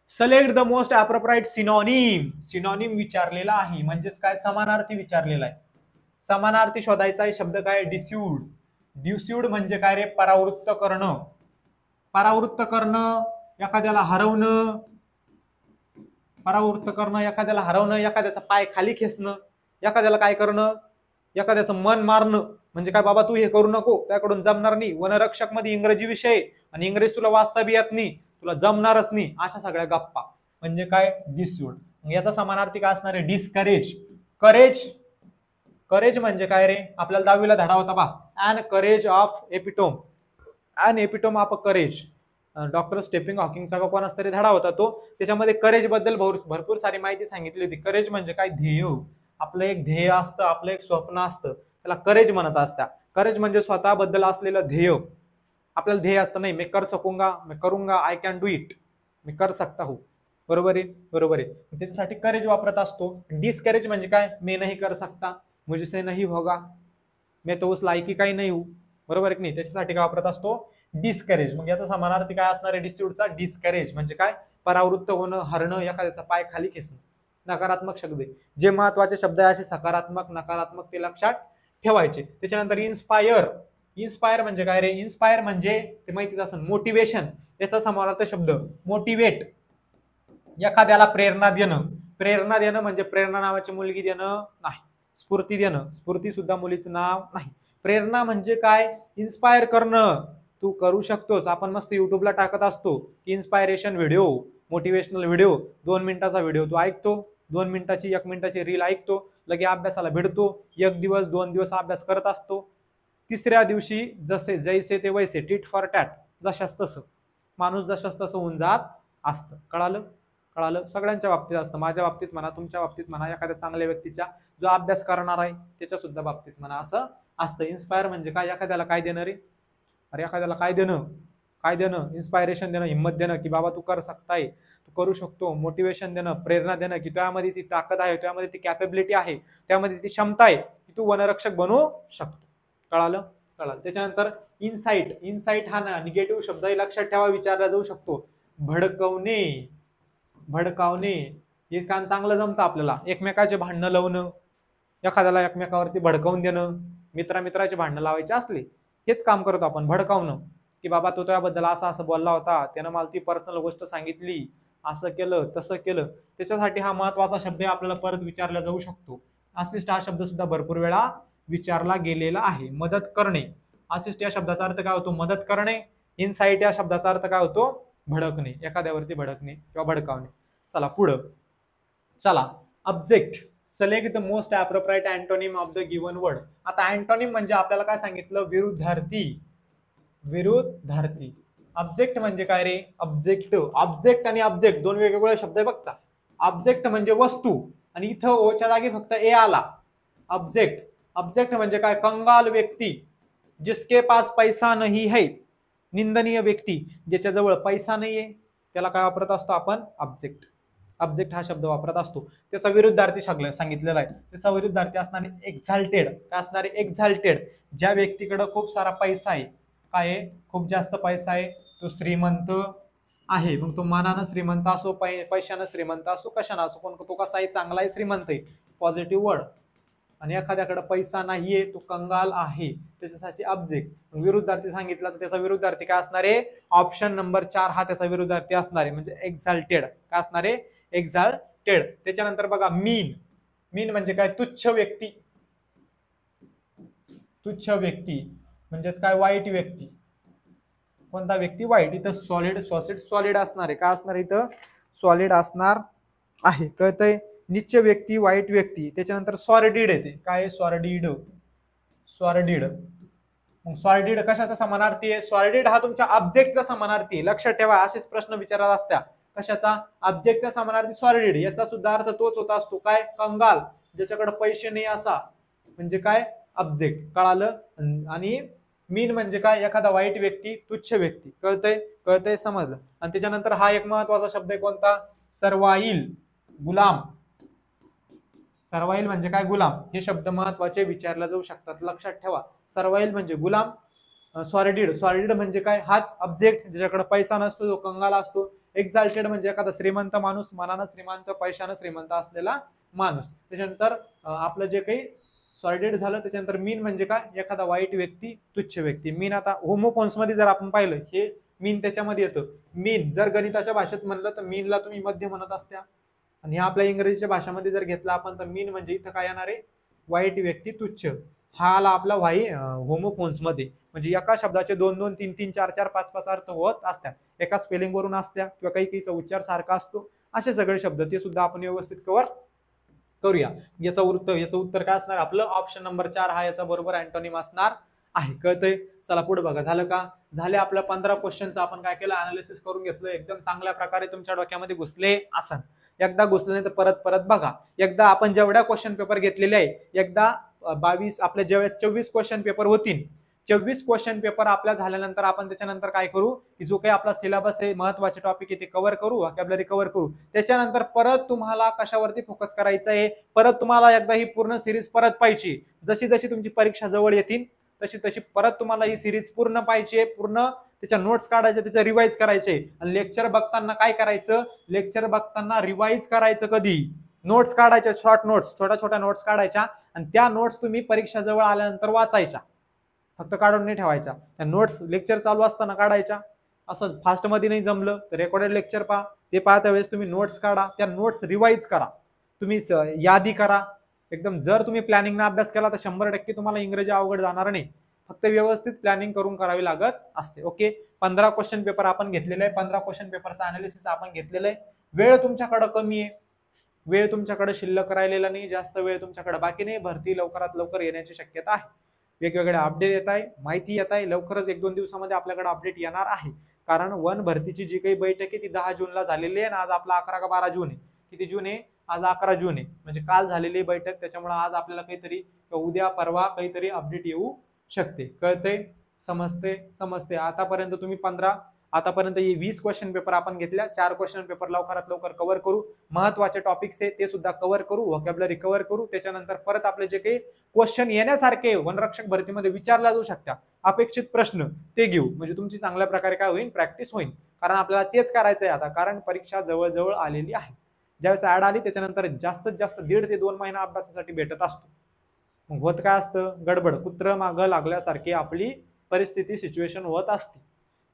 select the most appropriate synonym. Synonym विचारलेला आहे, म्हणजेच काय, समानार्थी विचारलेला आहे. समानार्थी शोधायचा आहे. शब्द काय, डिस्यूड. डिस्यूड म्हणजे काय रे, परावृत्त करणं. परावृत्त करणं, एखाद्याला हरवणं, परावृत्त करणं, एखाद्याला हरवणं, एखाद्याचा पाय खाली खेचणं, एखाद्याला काय करणं, एखाद्याचं मन मारणं. म्हणजे काय बाबा तू हे करू नको, त्याकडून जमणार नाही. वनरक्षक मध्ये इंग्रजी विषय आणि इंग्रजी तुला वाचता बी येत नाही, तुला जमणारच नाही, अशा सगळ्या गप्पा म्हणजे काय डिस्यूड. याचा समानार्थी काय असणार आहे डिस्करेज. करेज, करेज म्हणजे काय रे, आपल्याला 10वीला धडा होता बा, and courage of epitome, and epitome of courage. Doctor Stephen हॉकिंगचा का कोणाचा तरी धडा होता तो, त्याच्यामध्ये करेज बद्दल भरपूर सारी माहिती सांगितली होती. करेज म्हणजे काय, ध्येय. आपलं एक ध्येय असतं, आपलं एक स्वप्न असतं, त्याला करेज म्हणत असतात. करेज म्हणजे स्वतःबद्दल असलेलं ध्येय. आपल्याला ध्येय असतं, नाही मैं कर सकूंगा, मैं करूंगा, आय कॅन डू इट, मी कर सकता हूं. बरोबर आहे, बरोबर आहे. त्याच्यासाठी करेज वापरत असतो. डिस्करेज म्हणजे काय, मैं नहीं कर सकता, मुझसे नहीं होगा, मैं तो उस लायकी काही नाही हूं. बरोबर आहे की नाही, त्याच्यासाठी काय वापरत असतो डिस्करेज. मग याचा समानार्थी काय असणार आहे डिस्ट्यूटचा, डिस्करेज म्हणजे काय, परावृत्त होणं, हरणं, एखाद्याचा पाय खाली खेचणं. नकारात्मक शब्द आहे. जे महत्वाचे शब्द आहे असे सकारात्मक, नकारात्मक ते लक्षात ठेवायचे. त्याच्यानंतर इन्स्पायर. इन्स्पायर म्हणजे काय रे, इन्स्पायर म्हणजे ते माहितीच असेल मोटिवेशन, याचा समानार्थी शब्द मोटिवेट. एखाद्याला प्रेरणा देणं. प्रेरणा देणं म्हणजे प्रेरणा नावाची मुलगी देणं नाही, स्फूर्ती देणं. स्फूर्ती सुद्धा मुलीचं नाव नाही. प्रेरणा म्हणजे काय, इन्स्पायर करणं. तू करू शकतोस. आपण मस्त युट्यूबला टाकत असतो की इन्स्पायरेशन व्हिडिओ, मोटिवेशनल व्हिडिओ, 2 मिनिटाचा व्हिडिओ तू ऐकतो, 2 मिनिटाची 1 मिनिटाची रील ऐकतो, लगे अभ्यासाला भिडतो, 1 दिवस 2 दिवस अभ्यास करत असतो, तिसऱ्या दिवशी जसे जैसे ते वैसे, टीट फॉर टॅट, जशास तसं माणूस जशास तसं होऊन जात असतं. कळालं, कळालं. सगळ्यांच्या बाबतीत असतं, माझ्या बाबतीत म्हणा, तुमच्या बाबतीत म्हणा, एखाद्या चांगल्या व्यक्तीच्या जो अभ्यास करणार आहे त्याच्या सुद्धा बाबतीत म्हणा असं असतं. इन्स्पायर म्हणजे काय, एखाद्याला काय देणं रे, अरे एखाद्याला काय देणं, काय देणं, इन्स्पायरेशन देणं, हिंमत देणं की बाबा तू कर सकताय, तू करू शकतो. मोटिवेशन देणं, प्रेरणा देणं की त्यामध्ये ती ताकद आहे, त्यामध्ये ती कॅपेबिलिटी आहे, त्यामध्ये ती क्षमता आहे की तू वनरक्षक बनवू शकतो. कळालं, कळालं. त्याच्यानंतर इनसाइट. इनसाइट हा ना निगेटिव्ह शब्द लक्षात ठेवा, विचारला जाऊ शकतो. भडकवणे, भडकावणे, हे काम चांगलं जमतं आपल्याला. एकमेकाचे भांडणं लावणं, एखाद्याला एकमेकावरती भडकावून देणं, मित्राचे भांडणं लावायचे असले, हेच काम करतो आपण, भडकावणं. की बाबा तो त्याबद्दल असं असं बोलला होता, त्यानं मला ती पर्सनल गोष्ट सांगितली, असं केलं तसं केलं. त्याच्यासाठी हा महत्वाचा शब्द आपल्याला परत विचारला जाऊ शकतो. असिस्ट हा शब्द सुद्धा भरपूर वेळा विचारला गेलेला आहे. मदत करणे. असिस्ट या शब्दाचा अर्थ काय होतो, मदत करणे. इनसाइट या शब्दाचा अर्थ काय होतो, भडकणे, एखाद्यावरती भडकणे किंवा भडकावणे. चला पुढं, चला object. Select the most appropriate antonym of the given word. आता अँटोनिम म्हणजे आपल्याला काय सांगितलं, विरुद्धार्थी, विरुद्धार्थी. ऑब्जेक्ट म्हणजे काय रे, ऑब्जेक्टिव्ह. ऑब्जेक्ट आणि ऑब्जेक्ट दोन वेगवेगळे शब्द आहे बघता. ऑब्जेक्ट म्हणजे वस्तू, आणि इथं ओच्या जागी फक्त ए आला. ऑब्जेक्ट, ऑब्जेक्ट म्हणजे काय, कंगाल व्यक्ती, जिसके पास पैसा नहीं है, निंदनीय व्यक्ती, ज्याच्याजवळ पैसा नाहीये, त्याला काय वापरत असतो आपण, ऑब्जेक्ट. ऑब्जेक्ट हा शब्द वापरत असतो. त्याचा विरुद्धार्थी सांगितलेला आहे. त्याचा विरुद्धार्थी असणारे एक्झाल्टेड. काय असणारे, एक्झाल्टेड. ज्या व्यक्तीकडे खूप सारा पैसा आहे, काय आहे, खूप जास्त पैसा आहे, तो श्रीमंत आहे. मग तो मानानं श्रीमंत असो, पैशानं श्रीमंत असो, कशानं असो, पण तो कसा आहे, चांगला आहे, श्रीमंत आहे, पॉझिटिव्ह वर्ड. आणि एखाद्याकडे पैसा नाहीये, तो कंगाल आहे, त्याच्यासाठी ऑब्जेक्ट. विरुद्धार्थी सांगितला तर त्याचा विरुद्धार्थी काय असणार आहे, ऑप्शन नंबर 4 हा त्याचा विरुद्धार्थी असणार आहे, म्हणजे एक्झाल्टेड. काय असणार आहे, एक्झाल्टेड. त्याच्यानंतर बघा मीन. मीन म्हणजे काय, तुच्छ व्यक्ती. तुच्छ व्यक्ती म्हणजेच काय, वाईट व्यक्ती. कोणता व्यक्ती, वाईट. इथं सॉलिड, सॉलिड असणार आहे. काय असणार इथं, सॉलिड असणार आहे, कळतंय. निच्च व्यक्ती, वाईट व्यक्ती. त्याच्यानंतर सॉर्डिड येते. काय, सॉर्डिड, सॉर्डिड. मग सॉर्डिड कशाचा समानार्थी आहे, सॉर्डिड हा तुमच्या ऑब्जेक्टचा समानार्थी आहे. लक्षात ठेवा, असेच प्रश्न विचारत असतात. कशाचा, ऑब्जेक्टचा समानार्थी सॉर्डिड. याचा सुद्धा अर्थ तोच होता असतो, काय, कंगाल, ज्याच्याकडे पैसे नाही असा, म्हणजे काय, ऑब्जेक्ट. कळालं. आणि मीन म्हणजे काय, एखादा वाईट व्यक्ती, तुच्छ व्यक्ती. कळतंय, कळतंय, समजलं. आणि त्याच्यानंतर हा एक महत्वाचा शब्द आहे कोणता, सर्वाईल, गुलाम. सर्वाईल म्हणजे काय, गुलाम. हे शब्द महत्वाचे विचारले जाऊ शकतात, लक्षात ठेवा. सर्वाईल म्हणजे गुलाम. सॉर्डिड, सॉर्डिड म्हणजे काय, हाच ऑब्जेक्ट, ज्याच्याकडे पैसा नसतो, जो कंगाल असतो. एक्झाल्टेड म्हणजे एखादा श्रीमंत माणूस, मनानं श्रीमंत, पैशानं श्रीमंत असलेला माणूस. त्याच्यानंतर आपलं जे काही सॉर्डिड झालं. त्याच्यानंतर मीन म्हणजे काय, एखादा वाईट व्यक्ती, तुच्छ व्यक्ती. मीन आता होमोफोन्स मध्ये जर आपण पाहिलं, हे मीन त्याच्यामध्ये येतं. मीन जर गणिताच्या भाषेत म्हणलं तर मीनला तुम्ही मध्य म्हणत असत्या, आणि ह्या आपल्या इंग्रजीच्या भाषेमध्ये जर घेतला आपण तर मीन म्हणजे इथं काय येणार आहे, वाईट व्यक्ती तुच्छ. हा आला आपला वाई होमोफोन्स मध्ये, म्हणजे एका शब्दाचे 2-2, 3-3, 4-4, 5-5 अर्थ होत असतात. एका स्पेलिंग वरून असत्या किंवा काही काहीचा उच्चार सारखा असतो. असे सगळे शब्द ते सुद्धा आपण व्यवस्थित कव्हर करूया. याचं उत्तर काय असणार आपलं, ऑप्शन नंबर 4 हा याचा बरोबर अँटोनिम असणार आहे. कळतंय? चला पुढे बघा. झालं का? झाले आपल्या 15 क्वेश्चनचं आपण काय केलं, अनालिसिस करून घेतलं. एकदम चांगल्या प्रकारे तुमच्या डोक्यामध्ये घुसले असन. एकदा घुसले नाही तर परत परत बघा. एकदा आपण जेवढ्या क्वेश्चन पेपर घेतलेले आहे, एकदा 22 आपल्या जेव्हा 24 क्वेश्चन पेपर होतील, 24 क्वेश्चन पेपर आपल्या झाल्यानंतर आपण त्याच्यानंतर काय करू, की जो काही आपला सिलेबस आहे, महत्वाचे टॉपिक आहे ते कव्हर करू, व्होकॅब्युलरी कव्हर करू. त्याच्यानंतर परत तुम्हाला कशावरती फोकस करायचं आहे, परत तुम्हाला एकदा ही पूर्ण सिरीज परत पाहिजे. जशी जशी तुमची परीक्षा जवळ येतील तशी तशी परत तुम्हाला ही सिरीज पूर्ण पाहिजे, पूर्ण त्याच्या नोट्स काढायचे, त्याचं रिवाइज करायचे. आणि लेक्चर बघताना काय करायचं, लेक्चर बघताना रिवाइज करायचं. कधी नोट्स काढायच्या, शॉर्ट नोट्स, छोट्या छोट्या नोट्स काढायच्या, आणि त्या नोट्स तुम्ही परीक्षा जवळ आल्यानंतर वाचायच्या, फक्त काढून नाही ठेवायच्या. त्या नोट्स लेक्चर चालू असताना काढायच्या. असं फास्ट मध्ये नाही जमलं तर रेकॉर्डेड लेक्चर पहा, ते पाहत्या वेळेस तुम्ही नोट्स काढा, त्या नोट्स रिवाइज करा, तुम्ही यादी करा. एकदम जर तुम्ही प्लॅनिंगने अभ्यास केला तर 100% तुम्हाला इंग्रजी अवघड जाणार नाही. फक्त व्यवस्थित प्लॅनिंग करून करावी लागत असते. ओके, 15 क्वेश्चन पेपर आपण घेतलेले आहे. 15 क्वेश्चन पेपरचा अनालिसिस आपण घेतलेलं आहे. वेळ तुमच्याकडे कमी आहे, वेळ तुमच्याकडे शिल्लक राहिलेला नाही, जास्त वेळ तुमच्याकडे बाकी नाही. भरती लवकरात लवकर येण्याची शक्यता आहे. वेगवेगळे अपडेट येत आहे, माहिती येत आहे. लवकरच 1-2 दिवसामध्ये आपल्याकडे अपडेट येणार आहे. कारण वन भरतीची जी काही बैठक आहे ती 10 जूनला झालेली आहे, आणि आज आपला 11 का 12 जून आहे. किती जून आहे? आज 11 जून आहे, म्हणजे काल झालेली बैठक. त्याच्यामुळे आज आपल्याला काहीतरी उद्या परवा काहीतरी अपडेट येऊ शकते. कळतंय? समजते. आतापर्यंत तुम्ही 20 क्वेश्चन पेपर आपण घेतल्या. 4 क्वेश्चन पेपर लवकरात लवकर कव्हर करू. महत्वाचे टॉपिक्स आहे ते सुद्धा कव्हर करू, व्होकॅब्युलरी कव्हर करू. त्याच्यानंतर परत आपले जे काही क्वेश्चन येण्यासारखे वनरक्षक भरतीमध्ये विचारला जाऊ शकतात, अपेक्षित प्रश्न ते घेऊ. म्हणजे तुमची चांगल्या प्रकारे काय होईल, प्रॅक्टिस होईल. कारण आपल्याला तेच करायचं आहे आता, कारण परीक्षा जवळ आलेली आहे. ज्यावेळेस ऍड आली त्याच्यानंतर जास्तीत जास्त 1.5 ते 2 महिना अभ्यासासाठी भेटत असतो. मग होत काय असतं, गडबड, कुत्र मागं लागल्यासारखी आपली परिस्थिती, सिच्युएशन होत असते.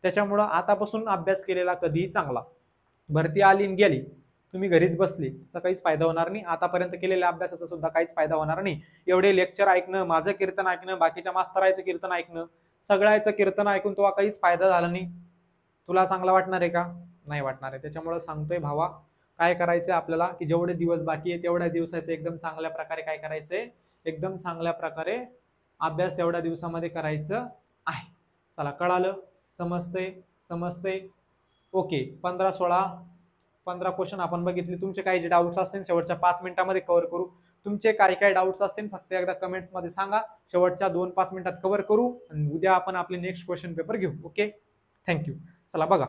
त्याच्यामुळं आतापासून अभ्यास केलेला कधीही चांगला. भरती आली आणि गेली, तुम्ही घरीच बसले तर काहीच फायदा होणार नाही. आतापर्यंत केलेल्या अभ्यासाचा सुद्धा काहीच फायदा होणार नाही. एवढे लेक्चर ऐकणं, माझं कीर्तन ऐकणं, बाकीच्या मास्तरायचं कीर्तन ऐकणं, सगळ्याचं कीर्तन ऐकून तुला काहीच फायदा झाला नाही. तुला चांगला वाटणार आहे का? नाही वाटणार आहे. त्याच्यामुळे सांगतोय भावा, काय करायचंय आपल्याला, की जेवढे दिवस बाकी आहे तेवढ्या दिवसाचे एकदम चांगल्या प्रकारे काय करायचंय, एकदम चांगल्या प्रकारे अभ्यास तेवढ्या दिवसामध्ये करायचं आहे. चला, कळालं? समजतंय? ओके. 15 क्वेश्चन आपण बघितले. तुमचे काही जे डाऊट्स असतील शेवटच्या 5 मिनिटांमध्ये कव्हर करू. तुमचे काही डाऊट्स असतील फक्त एकदा कमेंट्स मध्ये सांगा, शेवटच्या 2-5 मिनिटात कव्हर करू, आणि उद्या आपण आपले नेक्स्ट क्वेश्चन पेपर घेऊ. Okay, thank you. चला बघा.